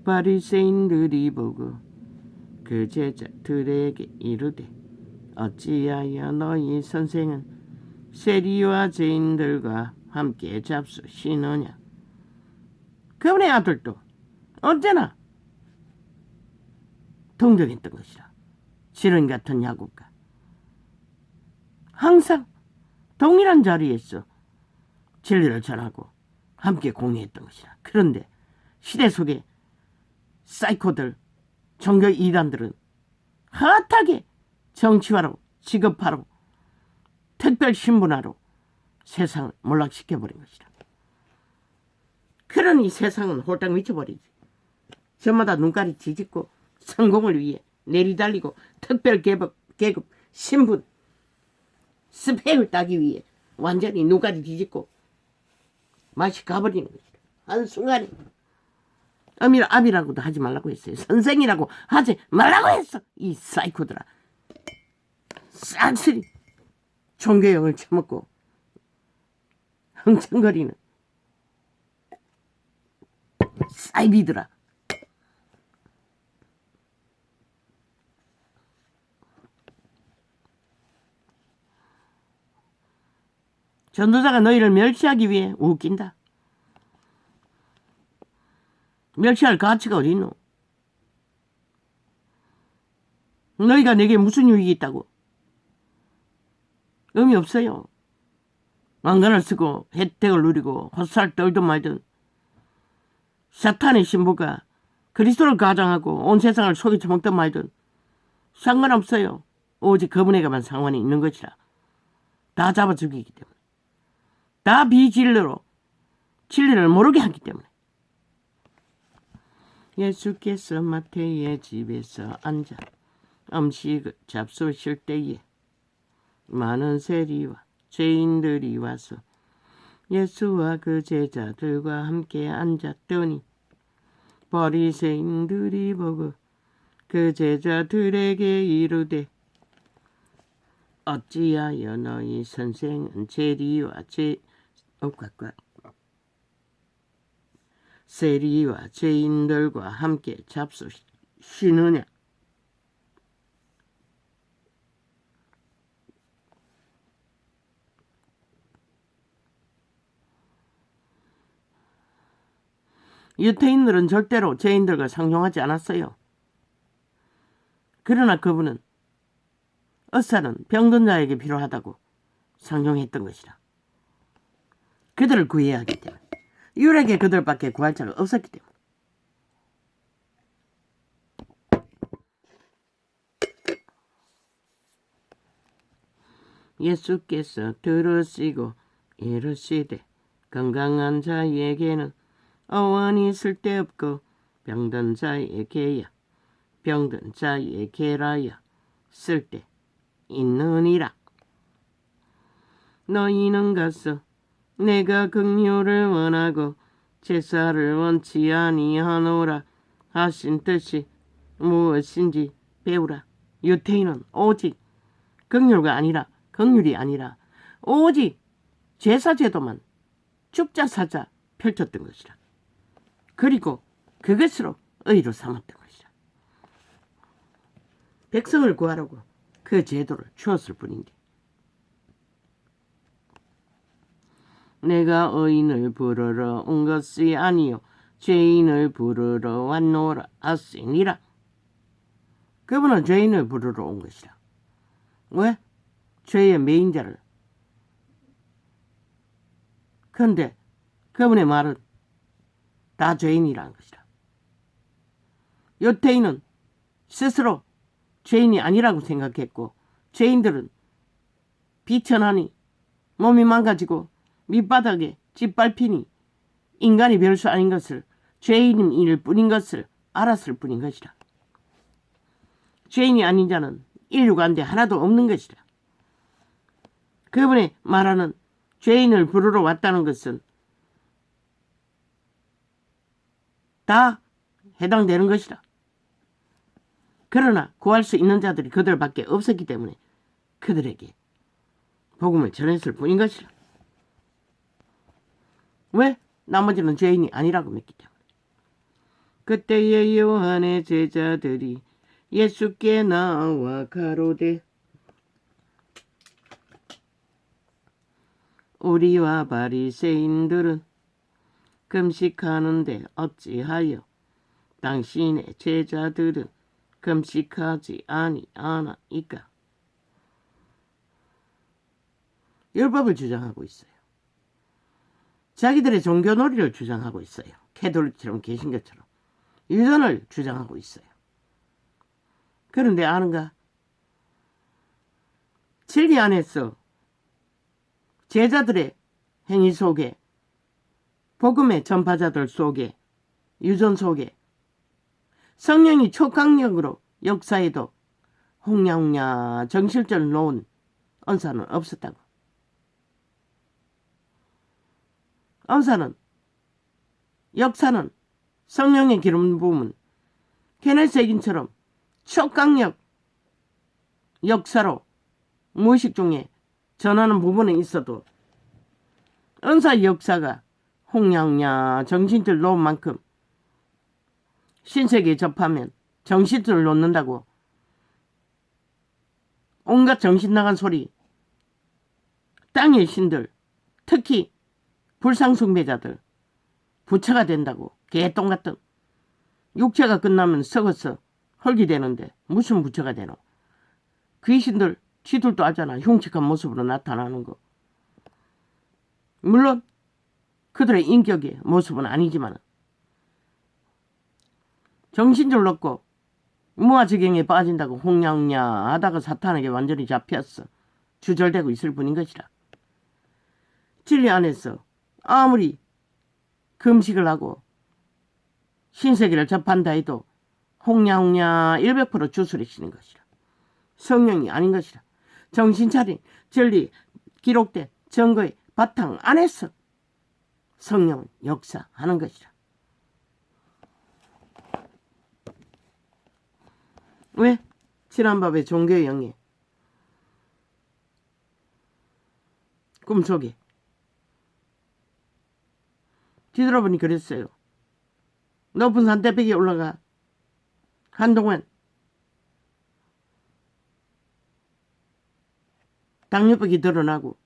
바리새인들이 보고 그 제자들에게 이르되, 어찌하여 너희 선생은 세리와 죄인들과 함께 잡수시느냐. 그분의 아들도 언제나 동정했던 것이라. 지른 같은 야곱과 항상 동일한 자리에서 진리를 전하고 함께 공유했던 것이라. 그런데 시대 속에 사이코들, 종교 이단들은 핫하게 정치화로, 직업화로, 특별 신분화로 세상을 몰락시켜버린 것이라. 그러니 세상은 홀딱 미쳐버리지. 저마다 눈깔이 뒤집고 성공을 위해 내리달리고 특별 계급, 신분, 스펙을 따기 위해 완전히 눈깔이 뒤집고 맛이 가버리는 것이다. 한순간에 아비라고도 하지 말라고 했어요. 선생이라고 하지 말라고 했어. 이 사이코들아, 싹쓸이 종교형을 처먹고 흥청거리는 사이비들아. 전도자가 너희를 멸시하기 위해 웃긴다. 멸시할 가치가 어디 있노? 너희가 내게 무슨 유익이 있다고? 의미 없어요. 왕관을 쓰고 혜택을 누리고 헛살 떨든 말든 사탄의 신부가 그리스도를 가장하고 온 세상을 속이쳐 먹든 말든 상관없어요. 오직 그분에게만 상관이 있는 것이라. 다 잡아 죽이기 때문에. 다 비진리로 진리를 모르게 하기 때문에. 예수께서 마태의 집에서 앉아 음식을 잡수실 때에 많은 세리와 죄인들이 와서 예수와 그 제자들과 함께 앉았더니 바리새인들이 보고 그 제자들에게 이르되, 어찌하여 너희 선생은 세리와 죄인들과 함께 잡수시느냐. 유태인들은 절대로 죄인들과 상종하지 않았어요. 그러나 그분은 의사는 병든 자에게 필요하다고 상종했던 것이라. 그들을 구해야 하기 때문에. 유일하게 그들밖에 구할 자가 없었기 때문에. 예수께서 들으시고 이르시되, 건강한 자에게는 어원이 쓸데없고 병든 자에게야 병든 자에게라야 쓸데 있느니라. 너희는 가서 내가 긍휼을 원하고 제사를 원치 아니하노라 하신 뜻이 무엇인지 배우라. 유태인은 오직 긍휼이 아니라 오직 제사제도만 죽자 사자 펼쳤던 것이라. 그리고 그것으로 의로 삼았던 것이라. 백성을 구하라고 그 제도를 주었을 뿐인데, 내가 의인을 부르러 온 것이 아니요 죄인을 부르러 왔노라 하시니라. 그분은 죄인을 부르러 온 것이라. 왜? 죄의 매인자를. 그런데 그분의 말은 다 죄인이라는 것이라. 유태인은 스스로 죄인이 아니라고 생각했고, 죄인들은 비천하니 몸이 망가지고 밑바닥에 짓밟히니 인간이 별수 아닌 것을, 죄인일 뿐인 것을 알았을 뿐인 것이라. 죄인이 아닌 자는 인류가운데 하나도 없는 것이라. 그분의 말하는 죄인을 부르러 왔다는 것은 다 해당되는 것이라. 그러나 구할 수 있는 자들이 그들밖에 없었기 때문에 그들에게 복음을 전했을 뿐인 것이라. 왜? 나머지는 죄인이 아니라고 믿기 때문에. 그때의 요한의 제자들이 예수께 나와 가로되 우리와 바리새인들은 금식하는데 어찌하여 당신의 제자들은 금식하지 아니하나이까? 율법을 주장하고 있어요. 자기들의 종교놀이를 주장하고 있어요. 캐톨릭처럼 개신교처럼 유전을 주장하고 있어요. 그런데 아는가? 진리 안에서 제자들의 행위 속에, 복음의 전파자들 속에, 유전 속에 성령이 초강력으로 역사에도 홍냐홍냐 정실절 놓은 언사는 없었다고. 언사는, 역사는, 성령의 기름 부음은 케네세긴처럼 초강력 역사로 무의식 중에 전하는 부분은 있어도 은사 역사가 홍냐홍냐 정신줄 놓은 만큼 신세계에 접하면 정신줄 놓는다고 온갖 정신 나간 소리, 땅의 신들, 특히 불상숭배자들 부처가 된다고. 개똥 같은 육체가 끝나면 썩어서 흙이 되는데 무슨 부처가 되노? 귀신들 지들도 알잖아. 흉측한 모습으로 나타나는 거. 물론 그들의 인격의 모습은 아니지만 정신줄 놓고 무아지경에 빠진다고 홍냐홍냐 하다가 사탄에게 완전히 잡혔어. 주절되고 있을 뿐인 것이라. 진리 안에서 아무리 금식을 하고 신세계를 접한다 해도 홍냐홍냐 100% 주술이시는 것이라. 성령이 아닌 것이라. 정신 차린 진리 기록된 증거의 바탕 안에서 성령은 역사하는 것이라. 왜? 지난밤에 종교의 영에 꿈속에 뒤돌아보니 그랬어요. 높은 산대벽에 올라가 한동안 당뇨병이 드러나고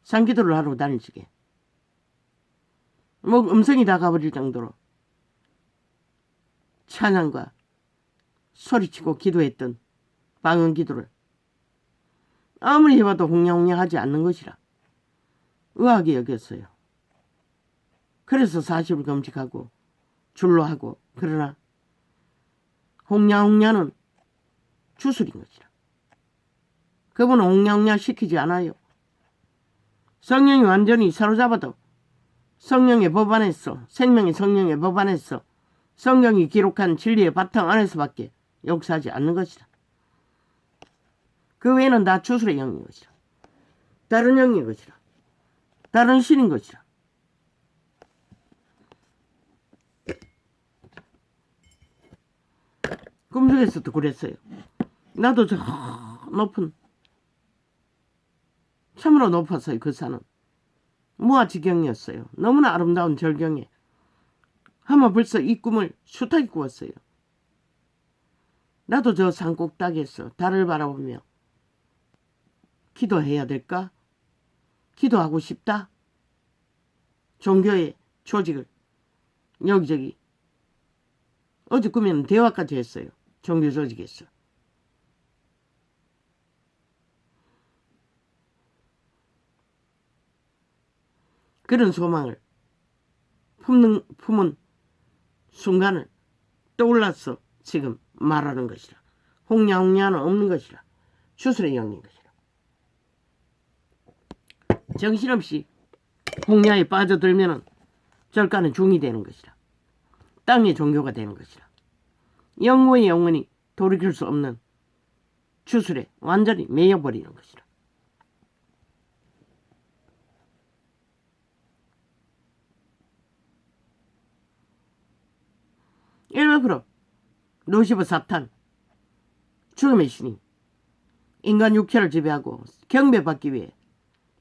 산기도를 하러 다니시게 목 음성이 다 가버릴 정도로 찬양과 소리치고 기도했던 방언 기도를 아무리 해봐도 홍냐홍냐 하지 않는 것이라 의아하게 여겼어요. 그래서 40을 금식하고 줄로 하고, 그러나 홍냐홍냐는 주술인 것이라. 그분은 홍냐홍냐 시키지 않아요. 성령이 완전히 사로잡아도 성령의 법 안에서, 생명의 성령의 법 안에서, 성경이 기록한 진리의 바탕 안에서밖에 역사하지 않는 것이라. 그 외에는 다 주술의 영인 것이라. 다른 영인 것이라. 다른 신인 것이라. 꿈속에서도 그랬어요. 나도 저 높은, 참으로 높았어요. 그 산은 무아지경이었어요. 너무나 아름다운 절경에 하마 벌써 이 꿈을 숱하게 꾸었어요. 나도 저 산 꼭대기에서 달을 바라보며 기도해야 될까? 기도하고 싶다? 종교의 조직을 여기저기 어제 꿈에는 대화까지 했어요. 종교 조직에서. 그런 소망을 품은 순간을 떠올라서 지금 말하는 것이라. 홍냐홍냐는 없는 것이라. 주술의 영인 것이라. 정신없이 홍냐에 빠져들면은 절간은 중이 되는 것이라. 땅의 종교가 되는 것이라. 영원히 영원히 돌이킬 수 없는 주술에 완전히 매여버리는 것이라. 일부러 루시퍼 사탄, 죽음의 신이 인간 육체를 지배하고 경배받기 위해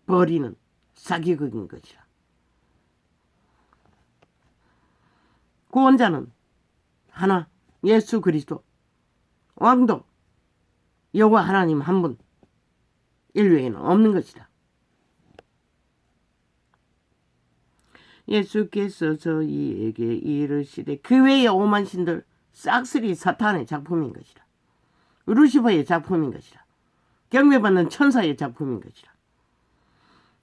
벌이는 사기극인 것이라. 구원자는 하나, 예수 그리스도, 왕도 여호와 하나님 한 분, 인류에는 없는 것이다. 예수께서 저희에게 이르시되 그 외의 오만 신들 싹쓸이 사탄의 작품인 것이라. 루시퍼의 작품인 것이라. 경배받는 천사의 작품인 것이라.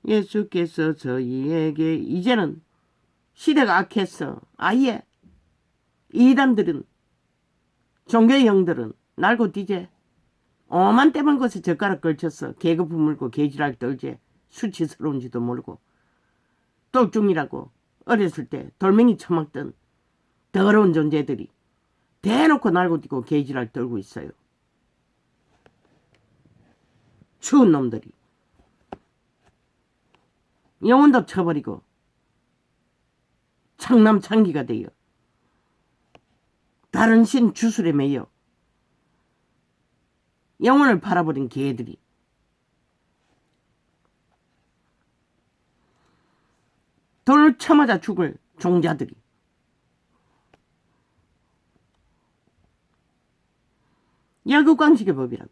예수께서 저희에게 이제는 시대가 악해서 아예 이단들은 종교의 영들은 날고 뒤제 오만 때만 것에 젓가락 걸쳐서 계급 물고 개지랄 떨제 수치스러운지도 모르고 똘중이라고 어렸을 때 돌멩이 처먹던 더러운 존재들이 대놓고 날고 뛰고 개지랄 떨고 있어요. 추운 놈들이 영혼도 쳐버리고 창남창기가 되어 다른 신 주술에 매여 영혼을 팔아버린 개들이 돌을 쳐맞아 죽을 종자들이 야구광식의 법이라고.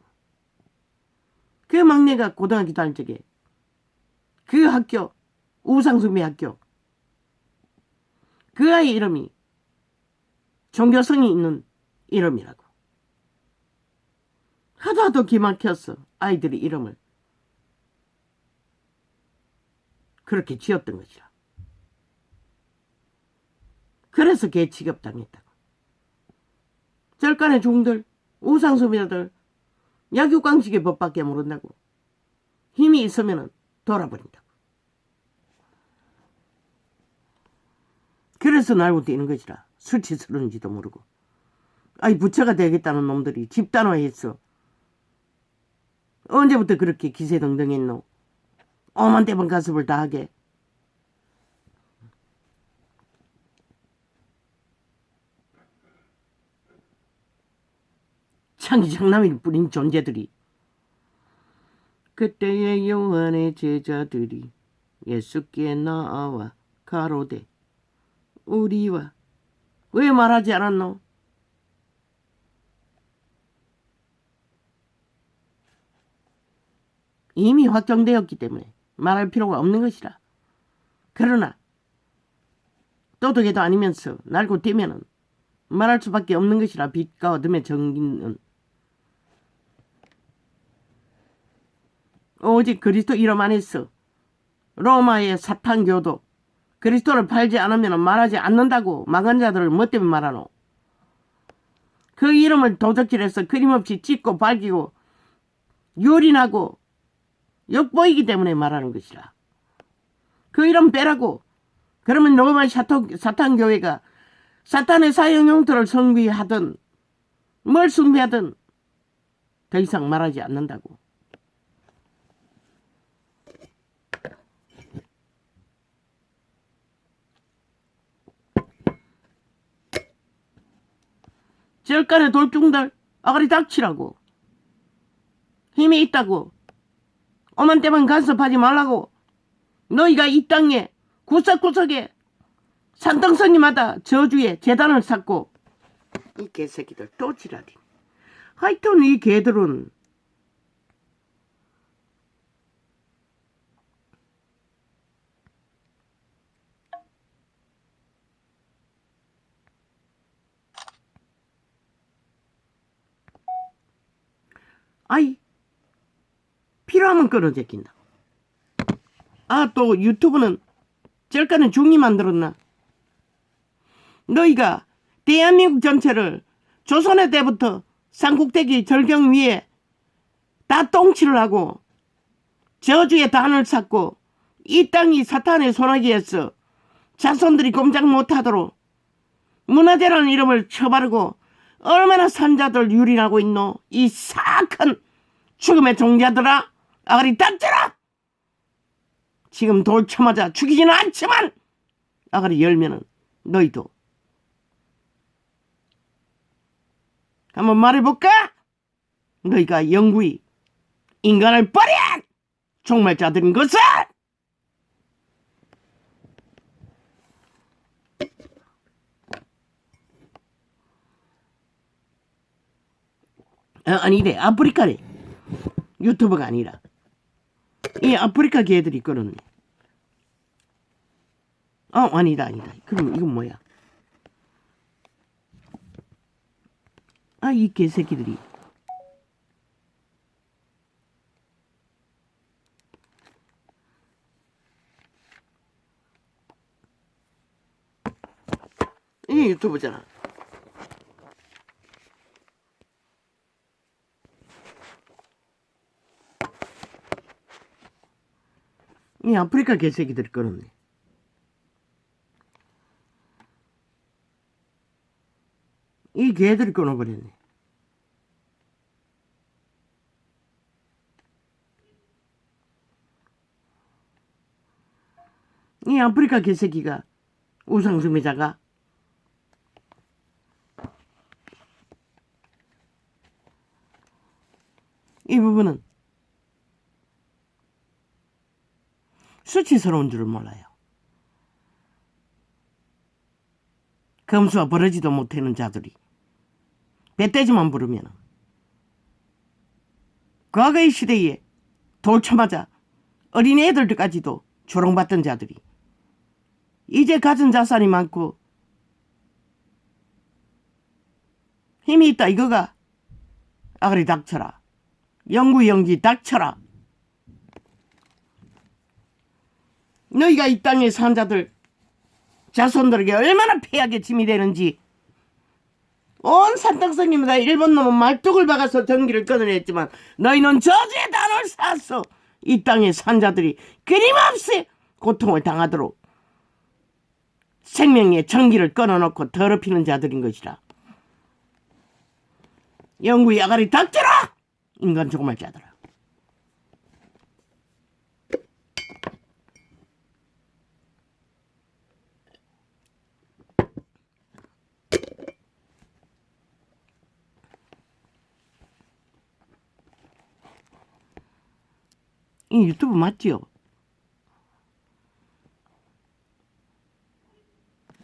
그 막내가 고등학교 다닐 적에 그 학교 우상숭배 학교 그 아이 이름이 종교성이 있는 이름이라고. 하도 기막혔어. 아이들이 이름을 그렇게 지었던 것이라. 그래서 개 취급당했다고. 절간의 종들 우상숭배자들 약육강식의 법밖에 모른다고. 힘이 있으면 돌아버린다고. 그래서 날고 뛰는 것이라. 수치스러운지도 모르고. 아이 부처가 되겠다는 놈들이 집단화했어. 언제부터 그렇게 기세등등했노? 오만 대번 가슴을 다하게. 창기장남일 뿐인 존재들이. 그때의 요한의 제자들이 예수께 나와 가로되 우리와 왜 말하지 않았노? 이미 확정되었기 때문에 말할 필요가 없는 것이라. 그러나 도덕에도 아니면서 날고 뛰면은 말할 수밖에 없는 것이라. 빛과 어둠의 정기는 오직 그리스도 이름 안에서 로마의 사탄교도 그리스도를 팔지 않으면 말하지 않는다고 망한 자들을 뭐 때문에 말하노? 그 이름을 도적질해서 끊임없이 찢고 밝히고 유린하고 욕보이기 때문에 말하는 것이라. 그 이름 빼라고. 그러면 로마 사탄교회가 사탄의 사형용토를 숭배하든 뭘 숭배하든 더 이상 말하지 않는다고. 절간의 돌중들 아가리 닥치라고. 힘이 있다고. 오만 때만 간섭하지 말라고. 너희가 이 땅에 구석구석에 산등성이마다 저주의 제단을 쌓고. 이 개새끼들 또 지랄이. 하여튼 이 개들은 아이 필요하면 끊어제낀다. 아, 또 유튜브는 절간은 중이 만들었나? 너희가 대한민국 전체를 조선의 때부터 삼국대기 절경 위에 다 똥칠을 하고 저주의 단을 쌓고 이 땅이 사탄의 소나기에서 자손들이 꼼짝 못하도록 문화재라는 이름을 쳐바르고 얼마나 산자들 유린하고 있노? 이 사악한 죽음의 종자들아, 아가리 닥쳐라! 지금 돌 쳐맞아 죽이지는 않지만 아가리 열면은 너희도 한번 말해볼까? 너희가 영구히 인간을 버린 종말자들인 것을! 아니래. 아프리카래. 유튜버가 아니라. 이 아프리카 개들이 끌었네. 아니다. 그럼 이건 뭐야? 이 개새끼들이. 이게 유튜브잖아. 이 아프리카 개새끼들이 끌었네. 이 개들이 끊어버렸네. 이 아프리카 개새끼가 우상숭배자가 이 부분은 수치스러운 줄을 몰라요. 검수와 버러지도 못하는 자들이 배떼지만 부르면 과거의 시대에 돌쳐맞아 어린애들까지도 조롱받던 자들이 이제 가진 자산이 많고 힘이 있다 이거가 아가리 닥쳐라. 영구영기 닥쳐라. 너희가 이 땅에 산 자들 자손들에게 얼마나 폐하게 짐이 되는지 온 산땅성입니다. 일본 놈은 말뚝을 박아서 전기를 끊어냈지만 너희는 저주의 단을 쌓았어. 이 땅의 산자들이 끊임없이 고통을 당하도록 생명의 전기를 끊어놓고 더럽히는 자들인 것이라. 영구히 아가리 닥쳐라. 인간 종말자들아. 이 유튜브 맞지요?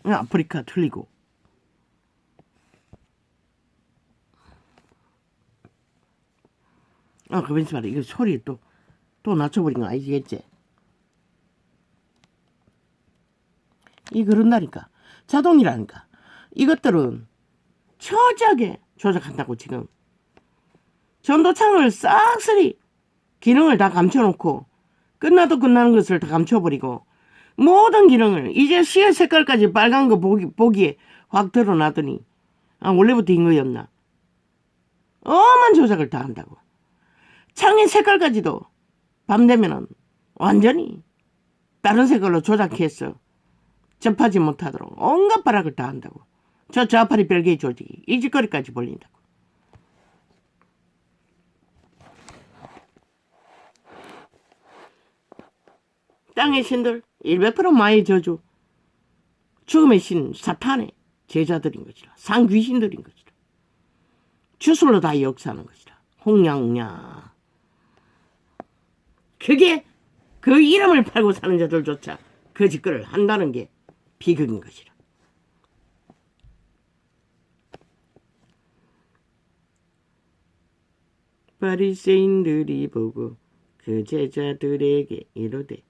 아프리카 틀리고. 가만있어 봐라. 이거 소리 또 낮춰버린 거 아니겠지? 이 그런다니까. 자동이라니까. 이것들은 처자게 조작한다고 지금. 전도창을 싹쓸이 기능을 다 감춰놓고 끝나도 끝나는 것을 다 감춰버리고 모든 기능을 이제 시의 색깔까지 빨간 거 보기에 확 드러나더니 원래부터 인 거였나. 엄한 조작을 다 한다고. 창의 색깔까지도 밤 되면은 완전히 다른 색깔로 조작해서 접하지 못하도록 온갖 발악을 다 한다고. 저 좌파리 별개의 조직이 이 짓거리까지 벌린다고. 땅의 신들 100% 마의 저주 죽음의 신 사탄의 제자들인 것이라. 상귀신들인 것이라. 주술로 다 역사하는 것이라. 홍냥냐. 그게 그 이름을 팔고 사는 자들조차 그 짓거리를 한다는 게 비극인 것이라. 바리새인들이 보고 그 제자들에게 이르되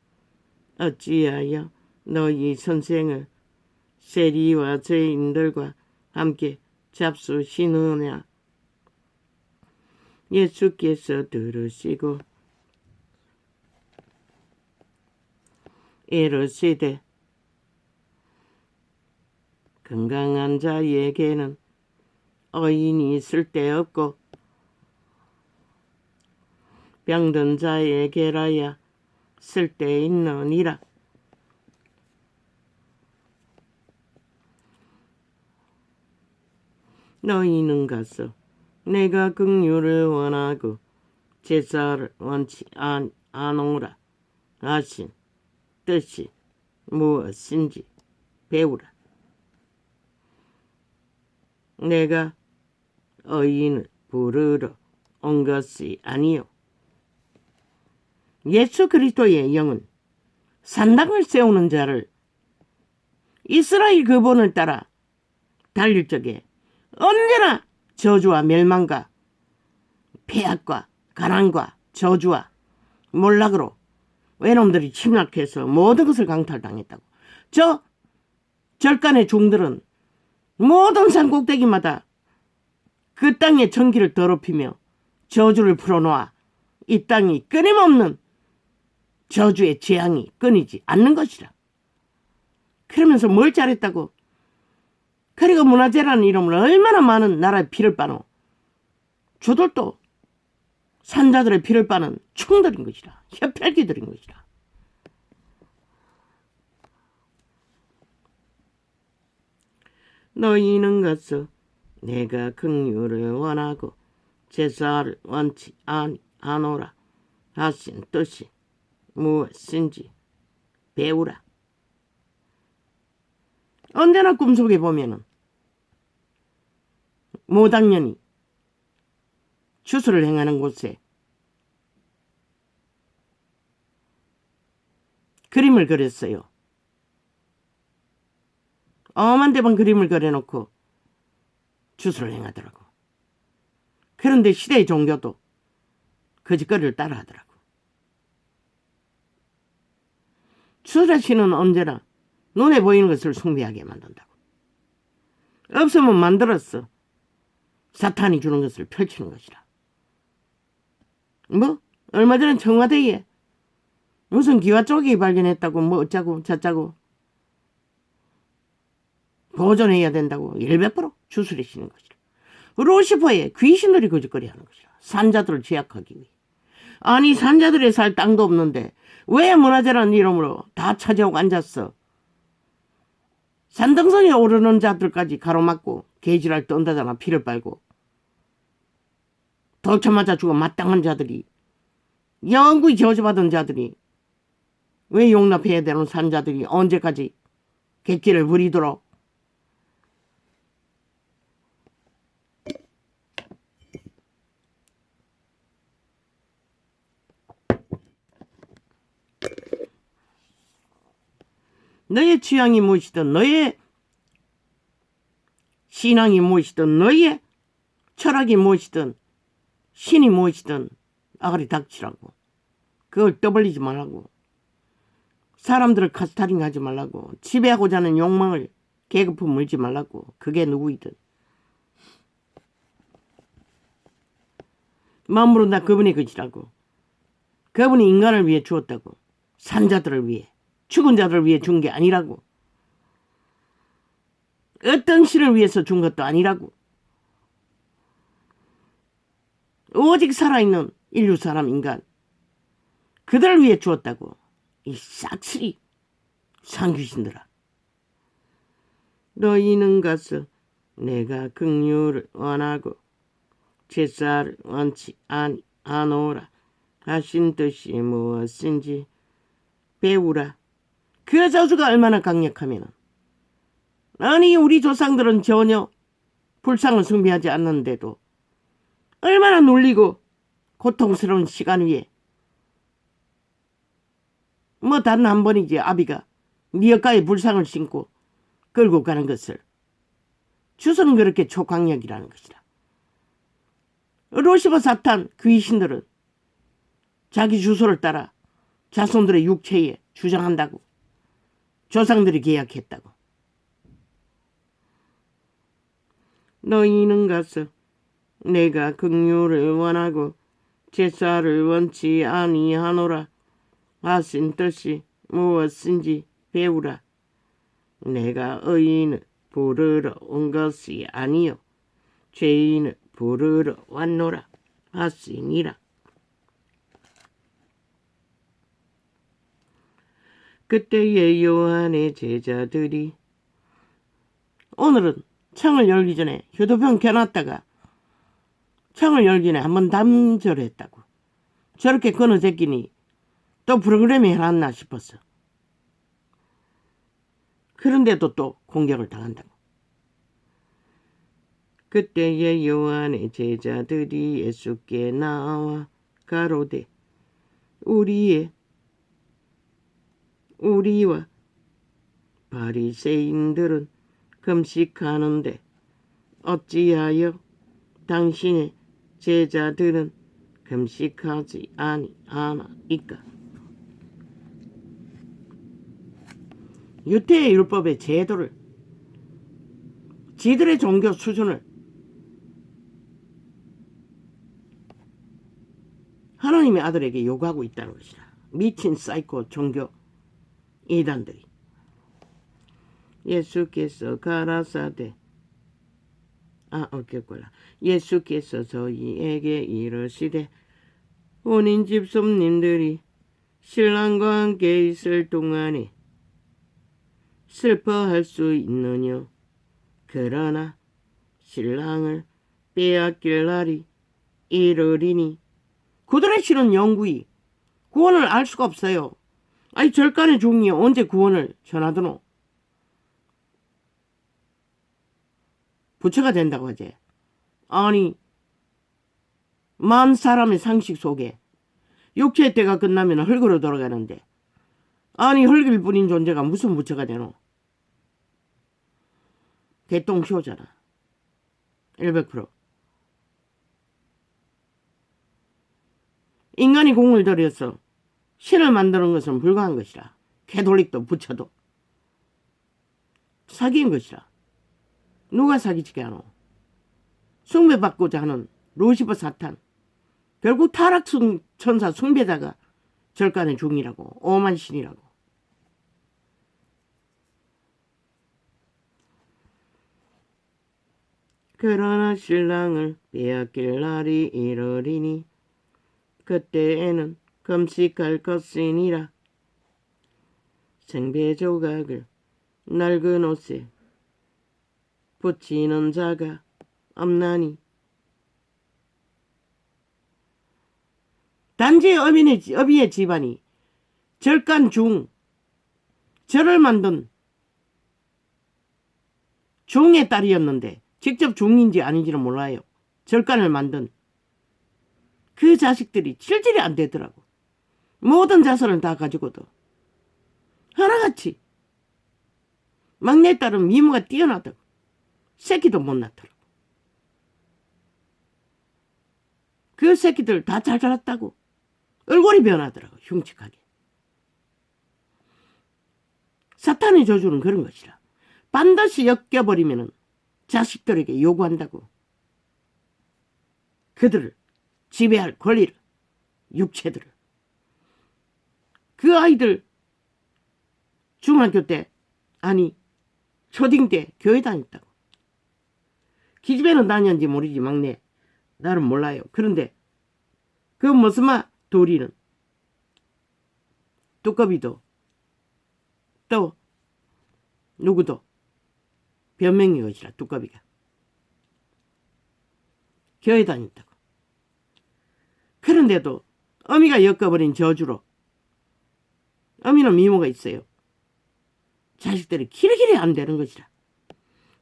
어찌하여 너희 선생을 세리와 죄인들과 함께 잡수시느냐. 예수께서 들으시고 이르시되 건강한 자에게는 의인이 쓸데없고 병든 자에게라야 쓸데있느니라. 너희는 가서 내가 긍휼을 원하고 제사를 원치 않으라 하신 뜻이 무엇인지 배우라. 내가 의인을 부르러 온 것이 아니요 예수 그리스도의 영은 산당을 세우는 자를 이스라엘 그본을 따라 달릴 적에 언제나 저주와 멸망과 폐악과 가난과 저주와 몰락으로 외놈들이 침략해서 모든 것을 강탈당했다고. 저 절간의 종들은 모든 산 꼭대기마다 그 땅의 전기를 더럽히며 저주를 풀어놓아 이 땅이 끊임없는 저주의 재앙이 끊이지 않는 것이라. 그러면서 뭘 잘했다고? 그리고 문화재라는 이름으로 얼마나 많은 나라의 피를 빠노. 저들도 산자들의 피를 빠는 총들인 것이라. 혈필기들인 것이라. 너희는 가서 내가 긍휼을 원하고 제사를 원치 아니하노라 하신 뜻이 무엇인지 배우라. 언제나 꿈속에 보면은 모당년이 추수를 행하는 곳에 그림을 그렸어요. 엄한 데만 그림을 그려놓고 추수를 행하더라고. 그런데 시대의 종교도 거짓거리를 따라하더라고. 추수의 신은 언제나 눈에 보이는 것을 숭배하게 만든다고. 없으면 만들었어. 사탄이 주는 것을 펼치는 것이라. 뭐 얼마 전에 청와대에 무슨 기와조개 발견했다고 뭐 어쩌고 저쩌고 보존해야 된다고 100% 주술해시는 것이라. 루시퍼에 귀신들이 거짓거리 하는 것이라. 산자들을 제약하기 위해. 아니 산자들의 살 땅도 없는데 왜 문화재라는 이름으로 다 찾아오고 앉았어. 산등성에 오르는 자들까지 가로막고 개지랄 떤다잖아. 피를 빨고 돌쳐 맞아 죽어 마땅한 자들이 영구히 저주받은 자들이 왜 용납해야 되는 산자들이 언제까지 객기를 부리도록. 너의 취향이 무엇이든 너의 신앙이 무엇이든 너의 철학이 무엇이든 신이 무엇이든 아가리 닥치라고. 그걸 떠벌리지 말라고. 사람들을 카스타링 하지 말라고. 지배하고자 하는 욕망을 계급품 물지 말라고. 그게 누구이든. 마음으로 나 그분의 것이라고. 그분이 인간을 위해 주었다고. 산자들을 위해. 죽은 자들을 위해 준 게 아니라고. 어떤 신을 위해서 준 것도 아니라고. 오직 살아있는 인류 사람 인간 그들을 위해 주었다고. 이 싹쓸이 상귀신들아. 너희는 가서 내가 긍휼을 원하고 제사를 원치 아니하노라 하신 뜻이 무엇인지 배우라. 그 저주가 얼마나 강력하면 아니 우리 조상들은 전혀 불상을 숭배하지 않는데도 얼마나 놀리고 고통스러운 시간 위에 뭐 단 한 번이지 아비가 미역가에 불상을 신고 끌고 가는 것을 주소는 그렇게 초강력이라는 것이다. 루시퍼 사탄 귀신들은 자기 주소를 따라 자손들의 육체에 주장한다고. 조상들이 계약했다고. 너희는 가서 내가 긍휼을 원하고 제사를 원치 아니하노라 하신 뜻이 무엇인지 배우라. 내가 의인을 부르러 온 것이 아니요 죄인을 부르러 왔노라 하시니라. 그때의 요한의 제자들이 오늘은 창을 열기 전에 휴대폰 켜놨다가 창을 열기 전에 한번 담절했다고. 저렇게 끊어제끼니 또 프로그램이 해놨나 싶었어. 그런데도 또 공격을 당한다고. 그때에 요한의 제자들이 예수께 나와 가로되 우리와 바리새인들은 금식하는데 어찌하여 당신의 제자들은 금식하지 아니하나이까. 유대의 율법의 제도를, 지들의 종교 수준을 하나님의 아들에게 요구하고 있다는 것이다. 미친 사이코 종교 이단들이. 예수께서 가라사대 예수께서 저희에게 이르시되 혼인집 손님들이 신랑과 함께 있을 동안에 슬퍼할 수 있느뇨. 그러나 신랑을 빼앗길 날이 이르리니. 그들의 신은 영구히 구원을 알 수가 없어요. 아니 절간의 종이 언제 구원을 전하더노. 부처가 된다고 하지. 아니 만 사람의 상식 속에 육체의 때가 끝나면 흙으로 돌아가는데 아니 흙일 뿐인 존재가 무슨 부처가 되노. 개똥쇼잖아. 100%. 인간이 공을 들여서 신을 만드는 것은 불가한 것이라. 캐톨릭도 부처도 사기인 것이라. 누가 사기치게 하노. 숭배받고자 하는 루시퍼 사탄. 결국 타락 천사 숭배자가 절간의 중이라고. 오만 신이라고. 그러나 신랑을 빼앗길 날이 이르리니 그때에는 금식할 것이니라. 생배 조각을 낡은 옷에 붙이는 자가 없나니. 단지 어비의 집안이 절간 중, 절을 만든 중의 딸이었는데 직접 중인지 아닌지는 몰라요. 절간을 만든 그 자식들이 질질이 안 되더라고. 모든 자손을 다 가지고도 하나같이 막내딸은 미모가 뛰어나다고. 새끼도 못 낳더라고. 그 새끼들 다 잘 자랐다고. 얼굴이 변하더라고. 흉측하게. 사탄의 저주는 그런 것이라. 반드시 엮여버리면 자식들에게 요구한다고. 그들을 지배할 권리를, 육체들을. 그 아이들 중학교 때, 아니 초딩 때 교회 다녔다고. 기집애는 다녔는지 모르지. 막내 나는 몰라요. 그런데 그 무슨 말 도리는 뚜꺼비도 또 누구도 변명이 것이라. 뚜꺼비가 교회 다녔다고. 그런데도 어미가 엮어버린 저주로 어미는 미모가 있어요. 자식들이 길이 안 되는 것이라.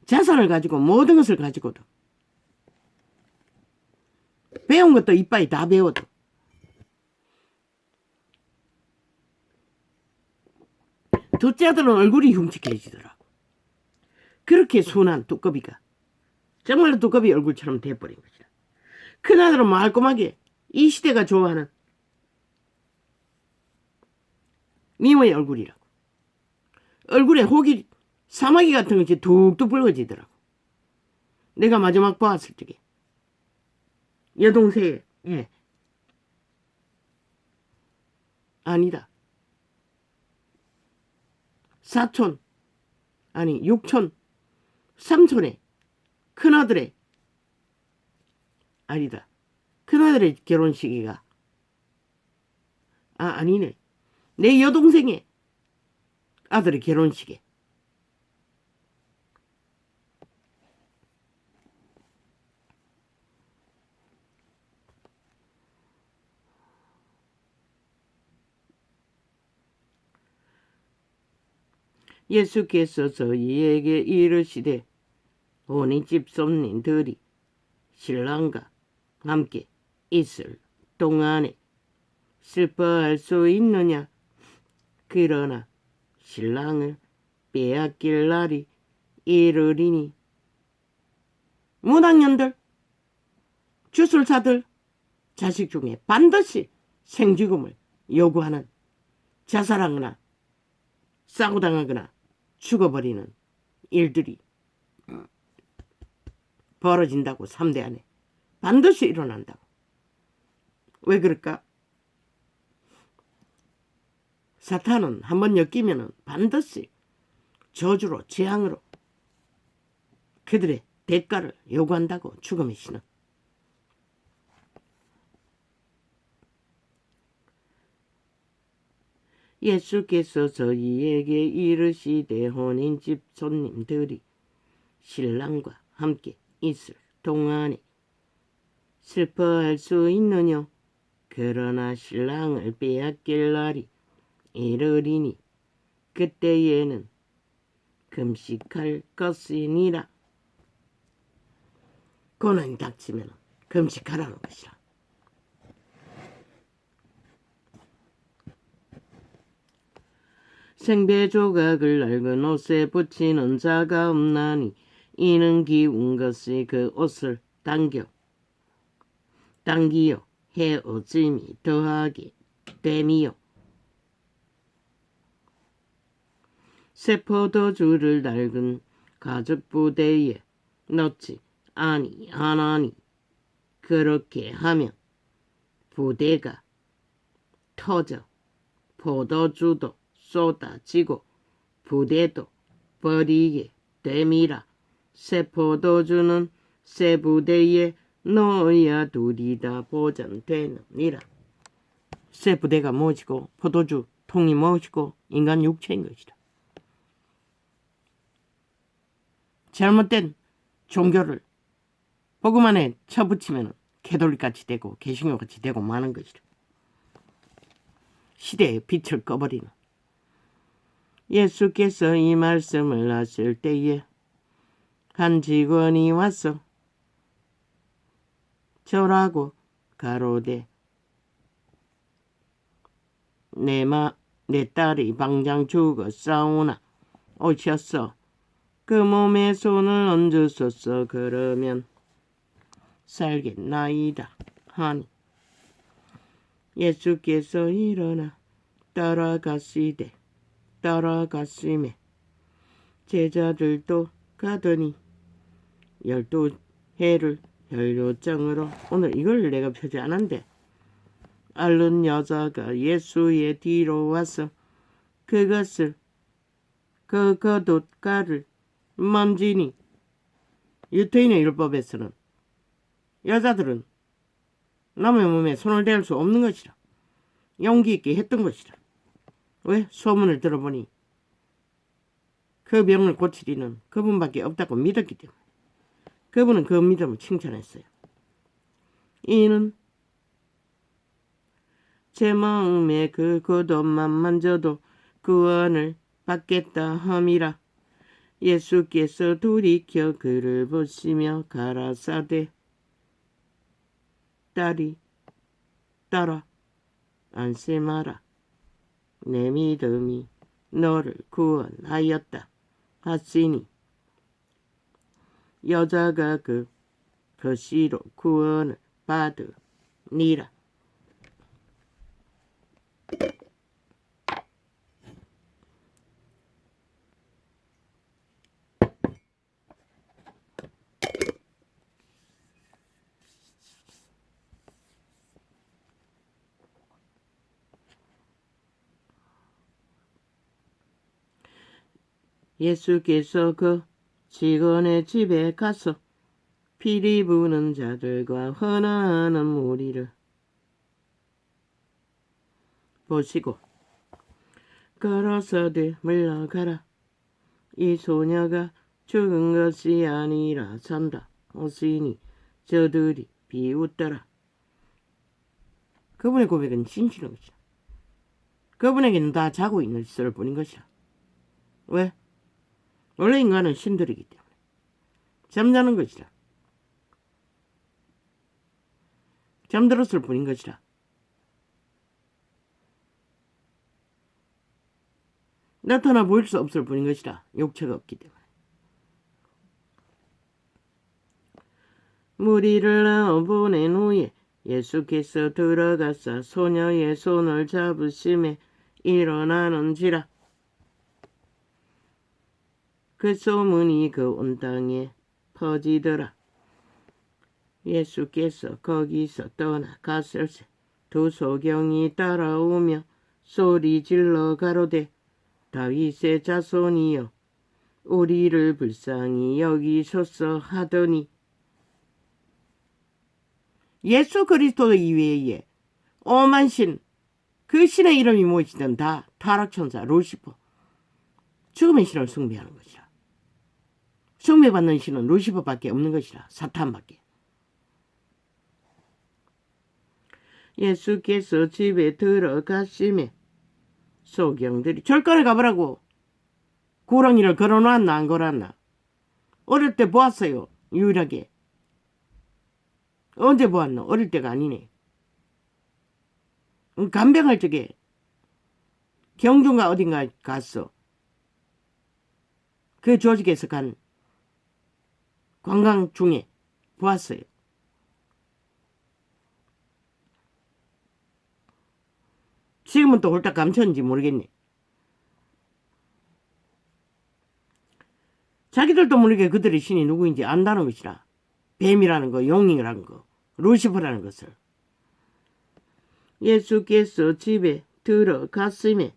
자산을 가지고 모든 것을 가지고도 배운 것도 이빠이 다 배워도 둘째 아들은 얼굴이 흉측해지더라고. 그렇게 순한 두꺼비가 정말로 두꺼비 얼굴처럼 돼버린 것이라. 큰아들은 말끔하게 이 시대가 좋아하는 미모의 얼굴이라고. 얼굴에 혹이 사마귀 같은 것이 툭툭 붉어지더라고. 내가 마지막 보았을 적에 여동생에 아니다. 사촌 아니 육촌 삼촌의 큰아들의 아니다. 큰아들의 결혼식이가 아니네. 내 여동생의 아들의 결혼식에 예수께서 저희에게 이르시되 혼인집 손님들이 신랑과 함께 있을 동안에 슬퍼할 수 있느냐? 그러나 신랑을 빼앗길 날이 이르리니. 무당년들, 주술사들, 자식 중에 반드시 생지금을 요구하는, 자살하거나 싸고당하거나 죽어버리는 일들이 벌어진다고. 3대 안에 반드시 일어난다고. 왜 그럴까? 사탄은 한번 엮이면 반드시 저주로, 재앙으로 그들의 대가를 요구한다고. 죽음의 신은. 예수께서 저희에게 이르시되 혼인집 손님들이 신랑과 함께 있을 동안에 슬퍼할 수 있느냐? 그러나 신랑을 빼앗길 날이 이르리니 그때에는 금식할 것이니라. 고난이 닥치면 금식하라는 것이라. 생배 조각을 낡은 옷에 붙이는 자가 없나니 이는 기운 것이 그 옷을 당기어 헤어짐이 더하게 됨이요. 새 포도주를 낡은 가죽 부대에 넣지 아니하나니 그렇게 하면 부대가 터져 포도주도 쏟아지고 부대도 버리게 됨이라. 새 포도주는 새 부대에 넣어야 둘이 다 보존되느니라. 새 부대가 무엇이고 포도주 통이 무엇이고 인간 육체인 것이다. 잘못된 종교를 복음 안에 쳐붙이면 캐톨릭같이 되고 개신교같이 되고 마는 것이다. 시대의 빛을 꺼버리는. 예수께서 이 말씀을 하실 때에 한 직원이 와서 절하고 가로되 내 딸이 방장 죽었사오나 오셔서 그 몸에 손을 얹으소서. 그러면 살겠나이다 하니 예수께서 일어나 따라가시매 제자들도 가더니 12해를 혈뇨증으로, 오늘 이걸 내가 펴지 않았는데, 앓는 여자가 예수의 뒤로 와서 그것을 그 겉옷가를 만지니. 유태인의 율법에서는 여자들은 남의 몸에 손을 댈 수 없는 것이라 용기 있게 했던 것이라. 왜? 소문을 들어보니 그 병을 고치리는 그분밖에 없다고 믿었기 때문에. 그분은 그 믿음을 칭찬했어요. 이는 제 마음에 그 겉옷만 만져도 구원을 받겠다 함이라. 예수께서 돌이켜 그를 보시며 가라사대 딸이 딸아 안심하라. 내 믿음이 너를 구원하였다 하시니 여자가 그 거시로 구원을 받으니라. 예수께서 그 직원의 집에 가서 피리 부는 자들과 헌화하는 무리를 보시고 가라사대 물러가라. 이 소녀가 죽은 것이 아니라 산다 하시니 저들이 비웃더라. 그분의 고백은 진실한 것이다. 그분에게는 다 자고 있는 시설 뿐인 것이다. 왜? 원래 인간은 신들이기 때문에 잠자는 것이다. 잠들었을 뿐인 것이라. 나타나 보일 수 없을 뿐인 것이라. 육체가 없기 때문에. 무리를 보낸 후에 예수께서 들어가사 소녀의 손을 잡으심에 일어나는지라. 그 소문이 그 온 땅에 퍼지더라. 예수께서 거기서 떠나갔을세. 두 소경이 따라오며 소리질러 가로되 다윗의 자손이여 우리를 불쌍히 여기소서 하더니 예수 그리스도 이외에 오만 신, 그 신의 이름이 무엇이든 다 타락천사 루시퍼, 죽음의 신을 숭배하는 것이라. 숭배받는 신은 루시퍼밖에 없는 것이라. 사탄밖에. 예수께서 집에 들어가시매 소경들이 절간에 가보라고. 구렁이를 걸어놨나 안 걸어놨나. 어릴 때 보았어요. 유일하게. 언제 보았노? 어릴 때가 아니네. 간병할 적에 경주인가 어딘가 갔어. 그 조직에서 간 관광 중에 보았어요. 지금은 또 홀딱 감췄는지 모르겠네. 자기들도 모르게 그들의 신이 누구인지 안다는 것이라. 뱀이라는 거, 용이라는 거, 루시퍼라는 것을. 예수께서 집에 들어갔음에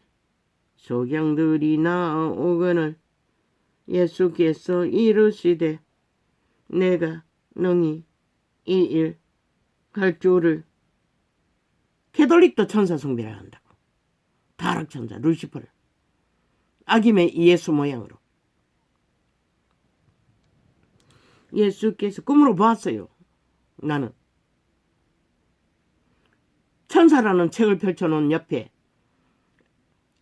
소경들이 나오거늘 예수께서 이르시되 내가 능히 이 일 할 줄을. 캐톨릭도 천사 숭배를 한다고. 타락천사 루시퍼를. 악임의 예수 모양으로. 예수께서 꿈으로 보았어요. 나는. 천사라는 책을 펼쳐놓은 옆에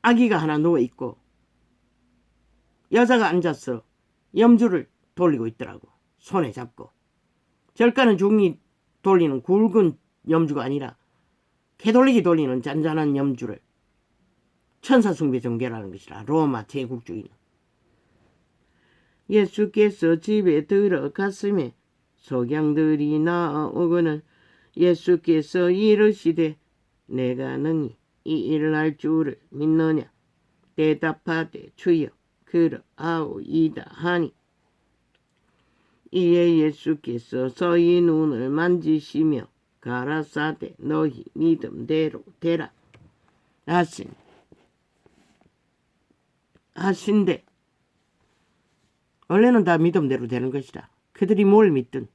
아기가 하나 누워있고 여자가 앉아서 염주를 돌리고 있더라고. 손에 잡고. 절간은 중이 돌리는 굵은 염주가 아니라 캐톨릭이 돌리는 잔잔한 염주를. 천사 숭배 종교라는 것이라. 로마 제국주의는. 예수께서 집에 들어갔음에 소경들이 나오거늘 예수께서 이르시되 내가 능히 이 일을 할 줄을 믿느냐. 대답하되 주여 그러하오이다 하니 이에 예수께서 서희 눈을 만지시며 가라사대 너희 믿음대로 되라 하신대. 원래는 다 믿음대로 되는 것이라. 그들이 뭘 믿든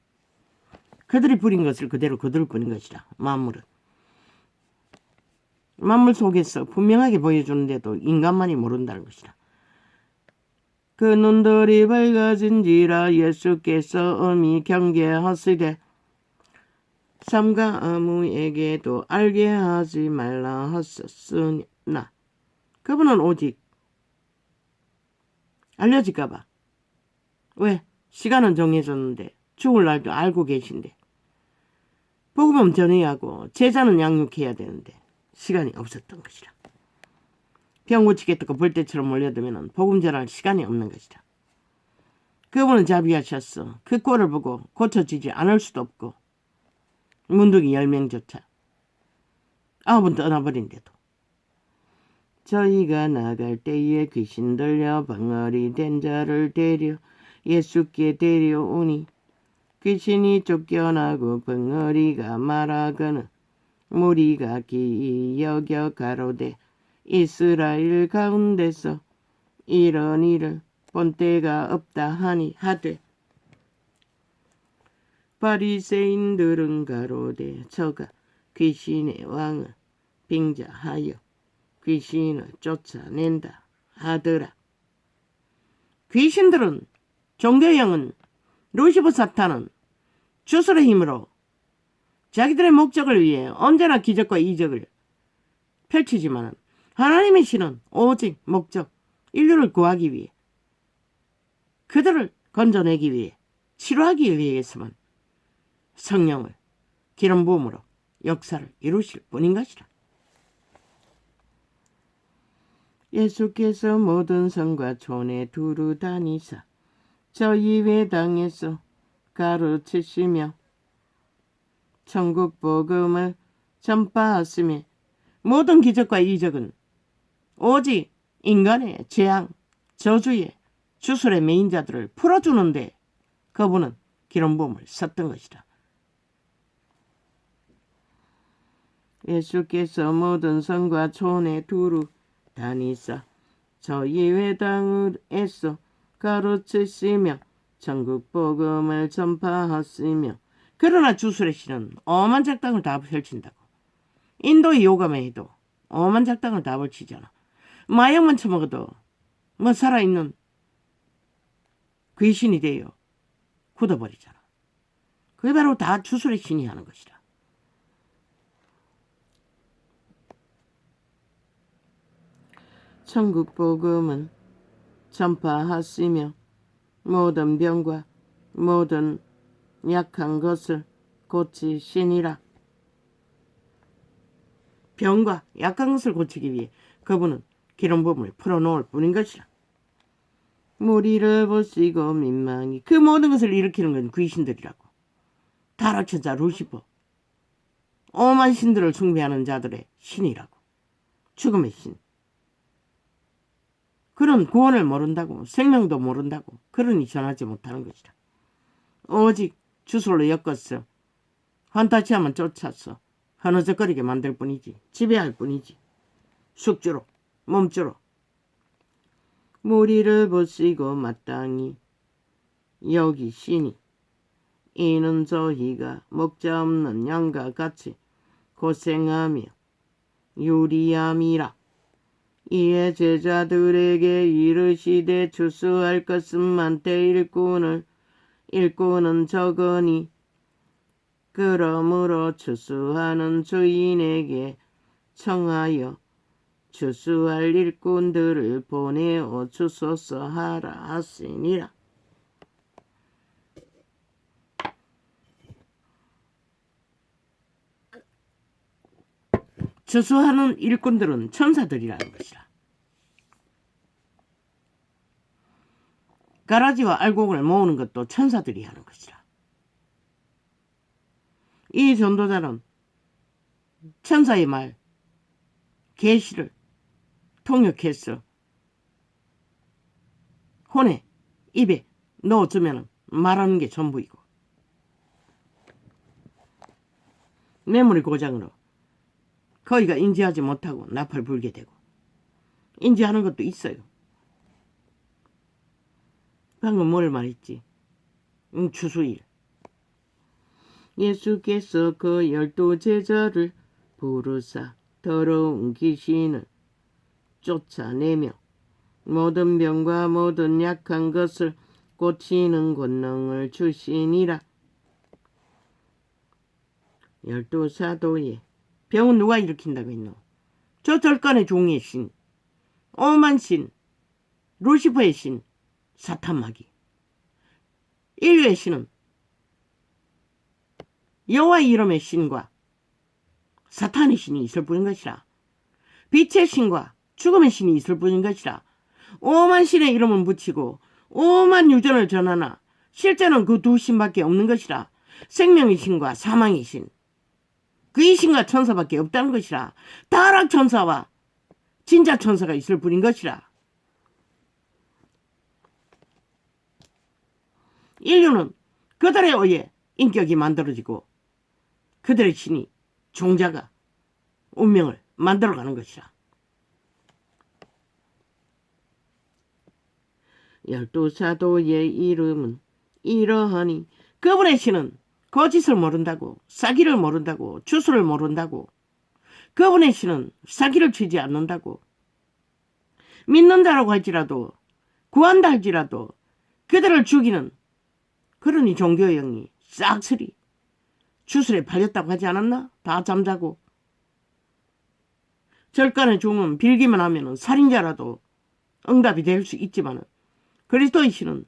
그들이 부린 것을 그대로 거둘 뿐인 것이라. 만물은. 만물 속에서 분명하게 보여주는데도 인간만이 모른다는 것이라. 그 눈들이 밝아진지라 예수께서 엄히 경계하시되 삼가 아무에게도 알게 하지 말라 하셨으나 그분은 오직 알려질까봐. 왜? 시간은 정해졌는데 죽을 날도 알고 계신데 복음은 전해야 하고 제자는 양육해야 되는데 시간이 없었던 것이라. 병 고치겠다고 벌떼처럼 몰려들면 복음 전할 시간이 없는 것이라. 그분은 자비하셨어. 그 꼴을 보고 고쳐지지 않을 수도 없고 문둥이 10명조차 9은 떠나버린데도 저희가 나갈 때에 귀신 들려 방언이 된 자를 데려 예수께 데려오니 귀신이 쫓겨나고 벙어리가 말하거늘 무리가 기이 여겨 가로되 이스라엘 가운데서 이런 일을 본 때가 없다 하니 하되 바리새인들은 가로되 저가 귀신의 왕을 빙자하여 귀신을 쫓아낸다 하더라. 귀신들은 종교형은 루시퍼 사탄은 주술의 힘으로 자기들의 목적을 위해 언제나 기적과 이적을 펼치지만 하나님의 신은 오직 목적, 인류를 구하기 위해 그들을 건져내기 위해 치료하기 위해서만 성령을 기름 부음으로 역사를 이루실 뿐인 것이라. 예수께서 모든 성과 촌에 두루 다니사 저희 회당에서 가르치시며 천국 복음을 전파하시며 모든 기적과 이적은 오직 인간의 재앙, 저주의 주술의 매인자들을 풀어주는데 그분은 기름부음을 썼던 것이다. 예수께서 모든 성과 촌에 두루 다니사 저희 회당에서 가르치시며 천국 복음을 전파하시며. 그러나 주술의 신은 엄한 작당을 다 펼친다고. 인도의 요감에도 엄한 작당을 다 펼치잖아. 마약만 처먹어도 뭐 살아있는 귀신이 되어 굳어버리잖아. 그게 바로 다 주술의 신이 하는 것이다. 천국 복음은 전파하시며 모든 병과 모든 약한 것을 고치시니라. 병과 약한 것을 고치기 위해 그분은 기름부음을 풀어놓을 뿐인 것이라. 무리를 보시고 민망히. 그 모든 것을 일으키는 건 귀신들이라고. 타락천사 루시퍼. 오만 신들을 숭배하는 자들의 신이라고. 죽음의 신. 그런 구원을 모른다고, 생명도 모른다고, 그러니 전하지 못하는 것이다. 오직 주술로 엮었어. 환타치하면 쫓아서 흐느적거리게 만들 뿐이지, 지배할 뿐이지. 숙주로, 몸주로. 무리를 보시고 마땅히 여기시니 이는 저희가 목자 없는 양과 같이 고생하며 유리함이라. 이에 제자들에게 이르시되 추수할 것은 많되 일꾼은 적으니 그러므로 추수하는 주인에게 청하여 추수할 일꾼들을 보내어 주소서 하라 하시니라. 추수하는 일꾼들은 천사들이라는 것이라. 가라지와 알곡을 모으는 것도 천사들이 하는 것이라. 이 전도자는 천사의 말, 계시를 통역해서 혼에, 입에 넣어주면 말하는 게 전부이고, 메모리 고장으로 거기가 인지하지 못하고 나팔 불게 되고, 인지하는 것도 있어요. 방금 뭘 말했지? 추수일. 예수께서 그 12 제자를 부르사 더러운 귀신을 쫓아내며 모든 병과 모든 약한 것을 고치는 권능을 주시니라. 12 사도의 병은 누가 일으킨다고 했노? 저 절간의 종의 신, 오만 신, 루시퍼의 신, 사탄마귀. 인류의 신은 여호와의 이름의 신과 사탄의 신이 있을 뿐인 것이라. 빛의 신과 죽음의 신이 있을 뿐인 것이라. 오만 신의 이름을 붙이고 오만 유전을 전하나 실제는 그 두 신밖에 없는 것이라. 생명의 신과 사망의 신, 귀신과 천사밖에 없다는 것이라. 타락 천사와 진짜 천사가 있을 뿐인 것이라. 인류는 그들에 의해 인격이 만들어지고 그들의 신이 종자가 운명을 만들어가는 것이라. 12 사도의 이름은 이러하니 그분의 신은 거짓을 모른다고, 사기를 모른다고, 주술을 모른다고, 그분의 신은 사기를 치지 않는다고, 믿는다라고 할지라도, 구한다 할지라도 그들을 죽이는, 그러니 종교의 영이 싹쓸이 주술에 팔렸다고 하지 않았나? 다 잠자고. 절간의 종은 빌기만 하면 살인자라도 응답이 될 수 있지만 그리스도의 신은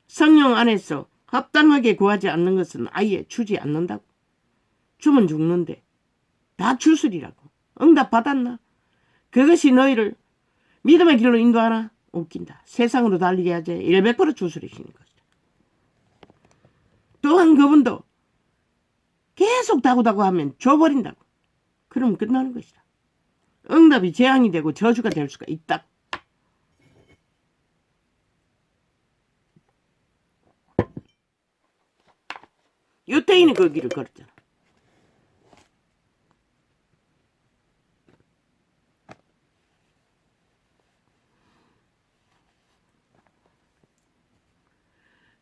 성령 안에서 합당하게 구하지 않는 것은 아예 주지 않는다고. 주면 죽는데 다 주술이라고. 응답 받았나? 그것이 너희를 믿음의 길로 인도하나? 웃긴다. 세상으로 달리게 하지. 100% 주술이시는 것이다. 또한 그분도 계속 다구다구 하면 줘버린다고. 그러면 끝나는 것이다. 응답이 재앙이 되고 저주가 될 수가 있다. 유태인이 그 길을 걸었잖아.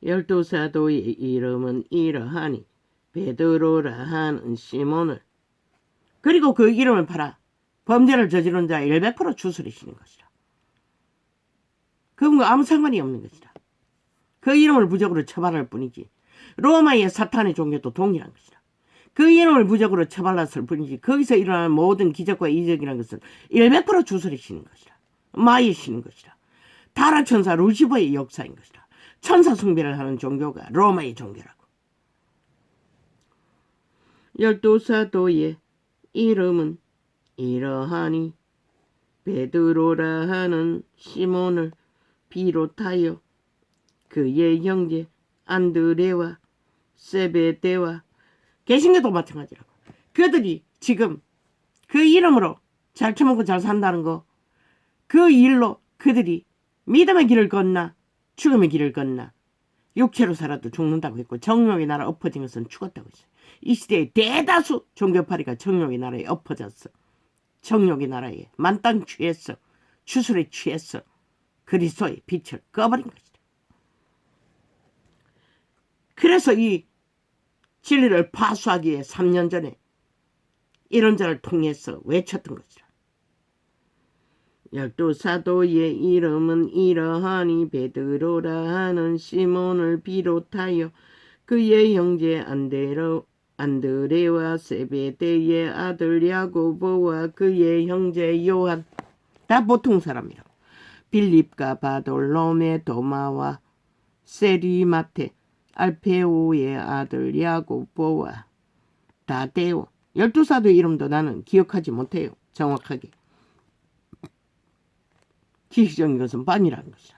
열두 사도의 이름은 이러하니 베드로라 하는 시몬을, 그리고 그 이름을 팔아 범죄를 저지른 자 100% 주술이시는 것이라. 그분과 아무 상관이 없는 것이라. 그 이름을 부적으로 처벌할 뿐이지 로마의 사탄의 종교도 동일한 것이라. 그 이름을 부적으로 처벌했을 뿐이지 거기서 일어나는 모든 기적과 이적이라는 것은 100% 주술이시는 것이라. 마이시는 것이라. 타락천사 루시퍼의 역사인 것이라. 천사 숭배를 하는 종교가 로마의 종교라고. 12사도의 이름은 이러하니 베드로라 하는 시몬을 비롯하여 그의 형제 안드레와 세베대와 개신교도 마찬가지라고. 그들이 지금 그 이름으로 잘 처먹고 잘 산다는 거, 그 일로 그들이 믿음의 길을 걷나 죽음의 길을 걷나 육체로 살아도 죽는다고 했고 정욕의 나라 엎어진 것은 죽었다고 했어요. 이 시대의 대다수 종교파리가 정욕의 나라에 엎어졌어. 정욕의 나라에 만땅 취했어. 주술에 취했어. 그리스도의 빛을 꺼버린 것이다. 그래서 이 진리를 파수하기 위해 3년 전에 이런 자를 통해서 외쳤던 것이라. 12사도의 이름은 이러하니 베드로라 하는 시몬을 비롯하여 그의 형제 안드레와 세베대의 아들 야고보와 그의 형제 요한, 다 보통 사람이라고. 빌립과 바돌로메 도마와 세리마테 알페오의 아들 야고보와 다데오. 12사도의 이름도 나는 기억하지 못해요. 정확하게. 기시적인 것은 반이라는 것이야.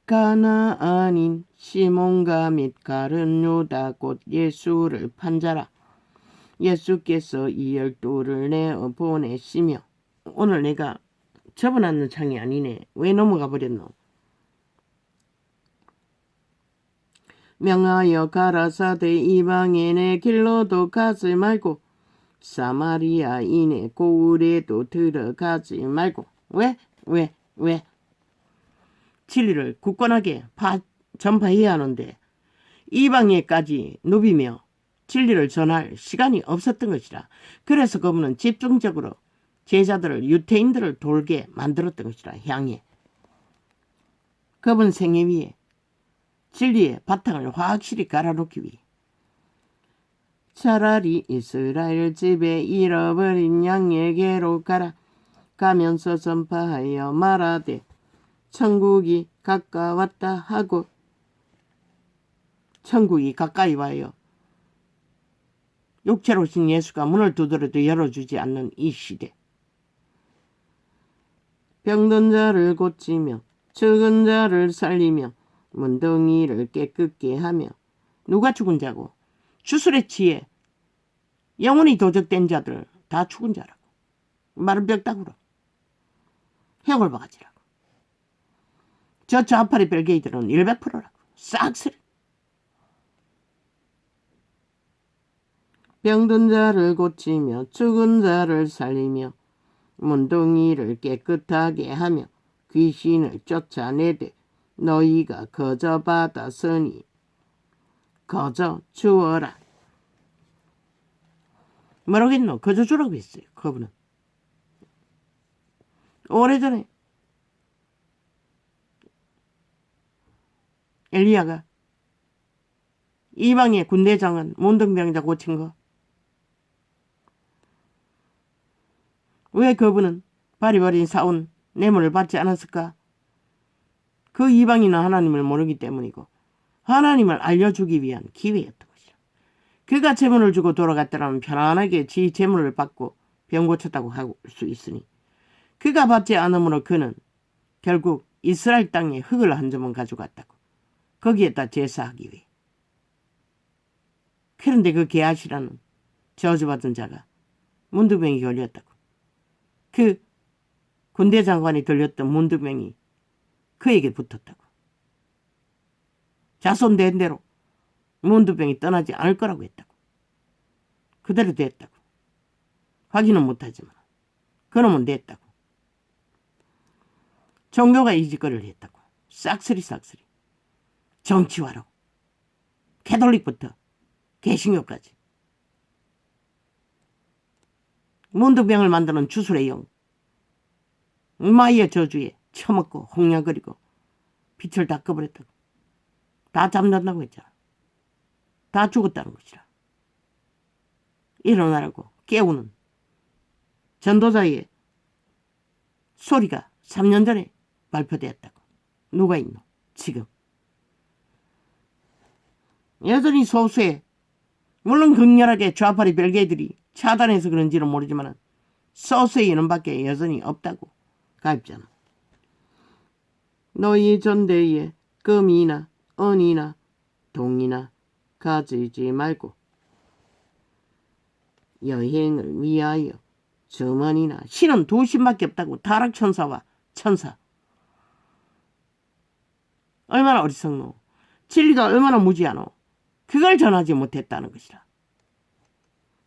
가나 아닌 시몬과 및 가룟 유다 곧 예수를 판자라. 예수께서 이 12를 내어 보내시며. 오늘 내가 접어놨는 창이 아니네. 왜 넘어가 버렸노? 명하여 가라사대 이방인의 길로도 가지 말고 사마리아인의 고을에도 들어가지 말고. 왜? 진리를 굳건하게 전파해야 하는데 이방에까지 누비며 진리를 전할 시간이 없었던 것이라. 그래서 그분은 집중적으로 제자들을, 유태인들을 돌게 만들었던 것이라. 향해 그분 생애 위에 진리의 바탕을 확실히 깔아놓기 위해. 차라리 이스라엘 집에 잃어버린 양에게로 가라. 가면서 전파하여 말하되 천국이 가까웠다 하고. 천국이 가까이 와요. 육체로 오신 예수가 문을 두드려도 열어주지 않는 이 시대. 병든 자를 고치며 죽은 자를 살리며 문둥이를 깨끗게 하며. 누가 죽은 자고? 주술에 취해 영혼이 도적된 자들 다 죽은 자라고. 마른 뼈다구로 해골바가지라고. 저 좌파리 벨게이들은 100%라고. 싹쓸이. 병든 자를 고치며 죽은 자를 살리며 문둥이를 깨끗하게 하며 귀신을 쫓아내되 너희가 거저 받았으니 거저 주어라. 뭐라겠노? 거저 주라고 했어요. 그분은. 오래전에 엘리야가 이방의 군대장은 문둥병자 고친 거. 왜 그분은 바리바리 사온 뇌물을 받지 않았을까? 그 이방인은 하나님을 모르기 때문이고 하나님을 알려주기 위한 기회였던 것이라. 그가 재물을 주고 돌아갔더라면 편안하게 지 재물을 받고 병 고쳤다고 할 수 있으니 그가 받지 않으므로 그는 결국 이스라엘 땅에 흙을 한 점은 가져갔다고. 거기에다 제사하기 위해. 그런데 그 게하시라는 저주받은 자가 문두병이 걸렸다고. 그 군대 장관이 들렸던 문두병이 그에게 붙었다고. 자손된 대로 문두병이 떠나지 않을 거라고 했다고. 그대로 됐다고. 확인은 못하지만 그놈은 됐다고. 종교가 이 짓거리를 했다고. 싹쓸이. 정치화로. 캐톨릭부터 개신교까지. 문두병을 만드는 주술의 영. 마이의 저주에 처먹고 홍냥거리고 빛을 다 꺼버렸다고. 다 잠든다고 했잖아. 다 죽었다는 것이라. 일어나라고 깨우는 전도자의 소리가 3년 전에 발표되었다고. 누가 있노? 지금. 여전히 소수의 물론 극렬하게 좌파리 별개들이 차단해서 그런지는 모르지만 소수의 이놈밖에 여전히 없다고 가입자는. 너희 전대에 금이나 은이나 동이나 가지지 말고 여행을 위하여 주머니나 신은 두 신밖에 없다고. 타락천사와 천사. 얼마나 어리석노. 진리가 얼마나 무지하노. 그걸 전하지 못했다는 것이라.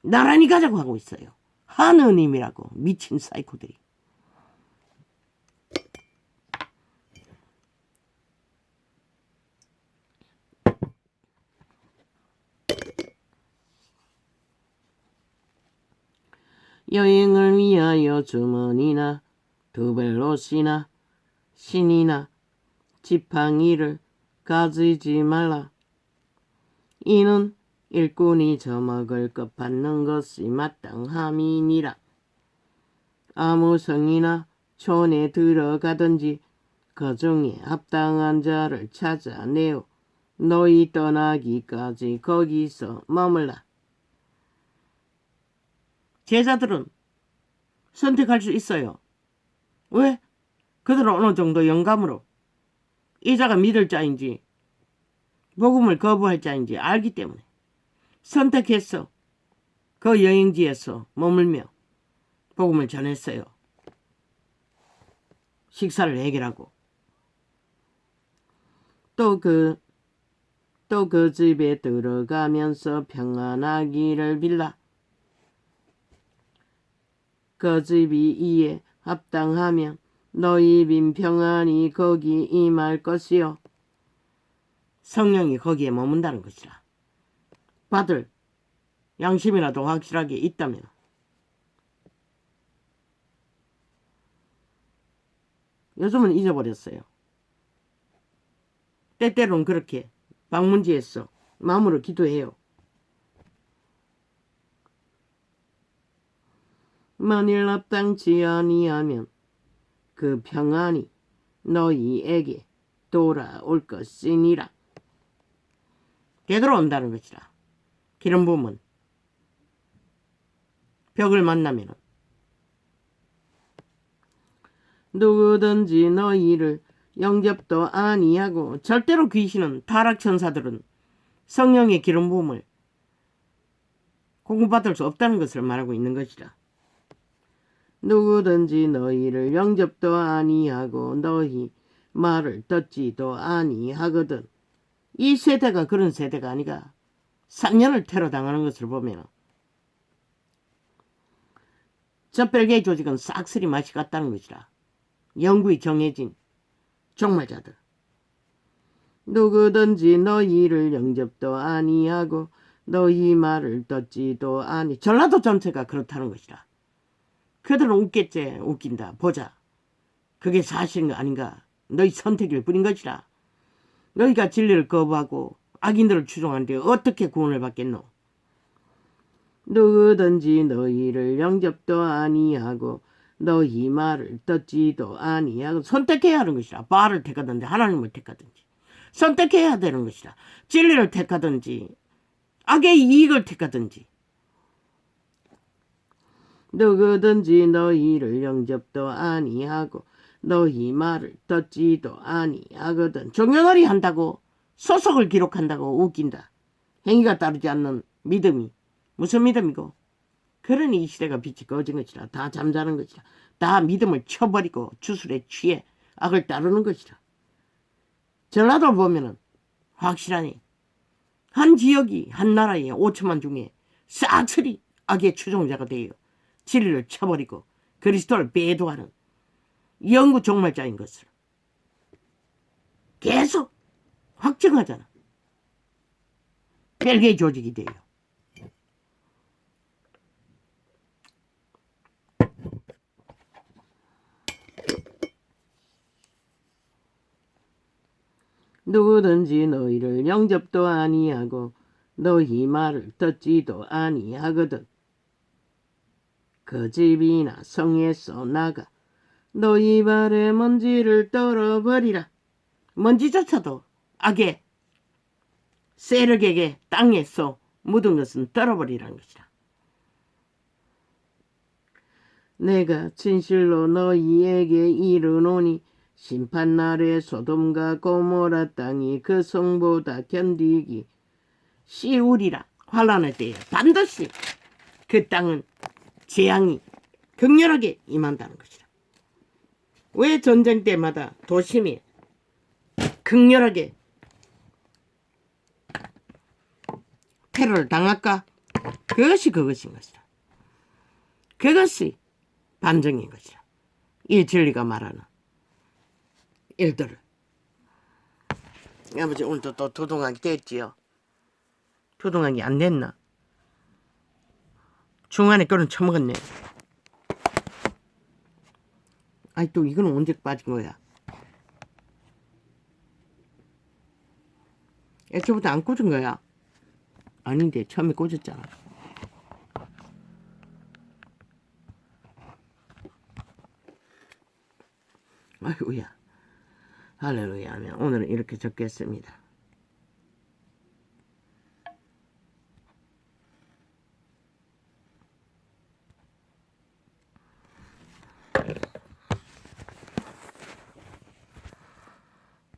나란히 가자고 하고 있어요. 하느님이라고 미친 사이코들이. 여행을 위하여 주머니나 두벨롯이나 신이나 지팡이를 가지지 말라. 이는 일꾼이 저먹을 것 받는 것이 마땅함이니라. 아무 성이나 촌에 들어가든지 그 중에 합당한 자를 찾아내어 너희 떠나기까지 거기서 머물라. 제자들은 선택할 수 있어요. 왜? 그들은 어느 정도 영감으로 이 자가 믿을 자인지 복음을 거부할 자인지 알기 때문에 선택해서 그 여행지에서 머물며 복음을 전했어요. 식사를 해결하고 또 그 집에 들어가면서 평안하기를 빌라. 그 집이 이에 합당하면 너희 빈 평안이 거기 임할 것이요. 성령이 거기에 머문다는 것이라. 받을 양심이라도 확실하게 있다면. 요즘은 잊어버렸어요. 때때로는 그렇게 방문지에서 마음으로 기도해요. 만일 합당치 아니하면 그 평안이 너희에게 돌아올 것이니라. 되돌아온다는 것이라. 기름 부음은 벽을 만나면 누구든지 너희를 영접도 아니하고, 절대로 귀신은 타락천사들은 성령의 기름 부음을 공부받을 수 없다는 것을 말하고 있는 것이라. 누구든지 너희를 영접도 아니하고 너희 말을 듣지도 아니하거든. 이 세대가 그런 세대가 아니가. 3년을 테러 당하는 것을 보면 저 별개의 조직은 싹쓸이 맛이 갔다는 것이라. 영구히 정해진 종말자들. 누구든지 너희를 영접도 아니하고 너희 말을 듣지도 아니. 전라도 전체가 그렇다는 것이라. 그들은 웃겠지. 웃긴다. 보자. 그게 사실인가 아닌가. 너희 선택일 뿐인 것이라. 너희가 진리를 거부하고 악인들을 추종하는데 어떻게 구원을 받겠노. 누구든지 너희를 영접도 아니하고 너희 말을 듣지도 아니하고. 선택해야 하는 것이라. 바알을 택하든지 하나님을 택하든지 선택해야 되는 것이라. 진리를 택하든지 악의 이익을 택하든지. 누구든지 너희를 영접도 아니하고 너희 말을 듣지도 아니하거든. 종려놀이 한다고 소속을 기록한다고 웃긴다. 행위가 따르지 않는 믿음이 무슨 믿음이고? 그러니 이 시대가 빛이 꺼진 것이라. 다 잠자는 것이라. 다 믿음을 쳐버리고 주술에 취해 악을 따르는 것이라. 전라도를 보면은 확실하니 한 지역이 한 나라의 5천만 중에 싹쓸이 악의 추종자가 되어 진리를 쳐버리고 그리스도를 배도하는 영구 종말자인 것을 계속 확증하잖아. 별개의 조직이 돼요. 누구든지 너희를 영접도 아니하고 너희 말을 듣지도 아니하거든. 그 집이나 성에서 나가 너희 발에 먼지를 떨어버리라. 먼지조차도 악의 세력에게 땅에서 묻은 것은 떨어버리라는 것이라. 내가 진실로 너희에게 이르노니 심판날에 소돔과 고모라 땅이 그 성보다 견디기 쉬우리라. 환난의 때에 반드시 그 땅은 재앙이 격렬하게 임한다는 것이라. 왜 전쟁 때마다 도심이 극렬하게 테러를 당할까? 그것이 그것인 것이라. 그것이 반정인 것이라. 이 진리가 말하는 일들을. 아버지 오늘도 또 도동하기 됐지요. 도동하기 안 됐나? 중간에 거는 처먹었네. 아니 또 이거는 언제 빠진 거야? 애초부터 안 꽂은 거야? 아닌데 처음에 꽂았잖아. 아이고야. 할렐루야 하면 오늘은 이렇게 적겠습니다.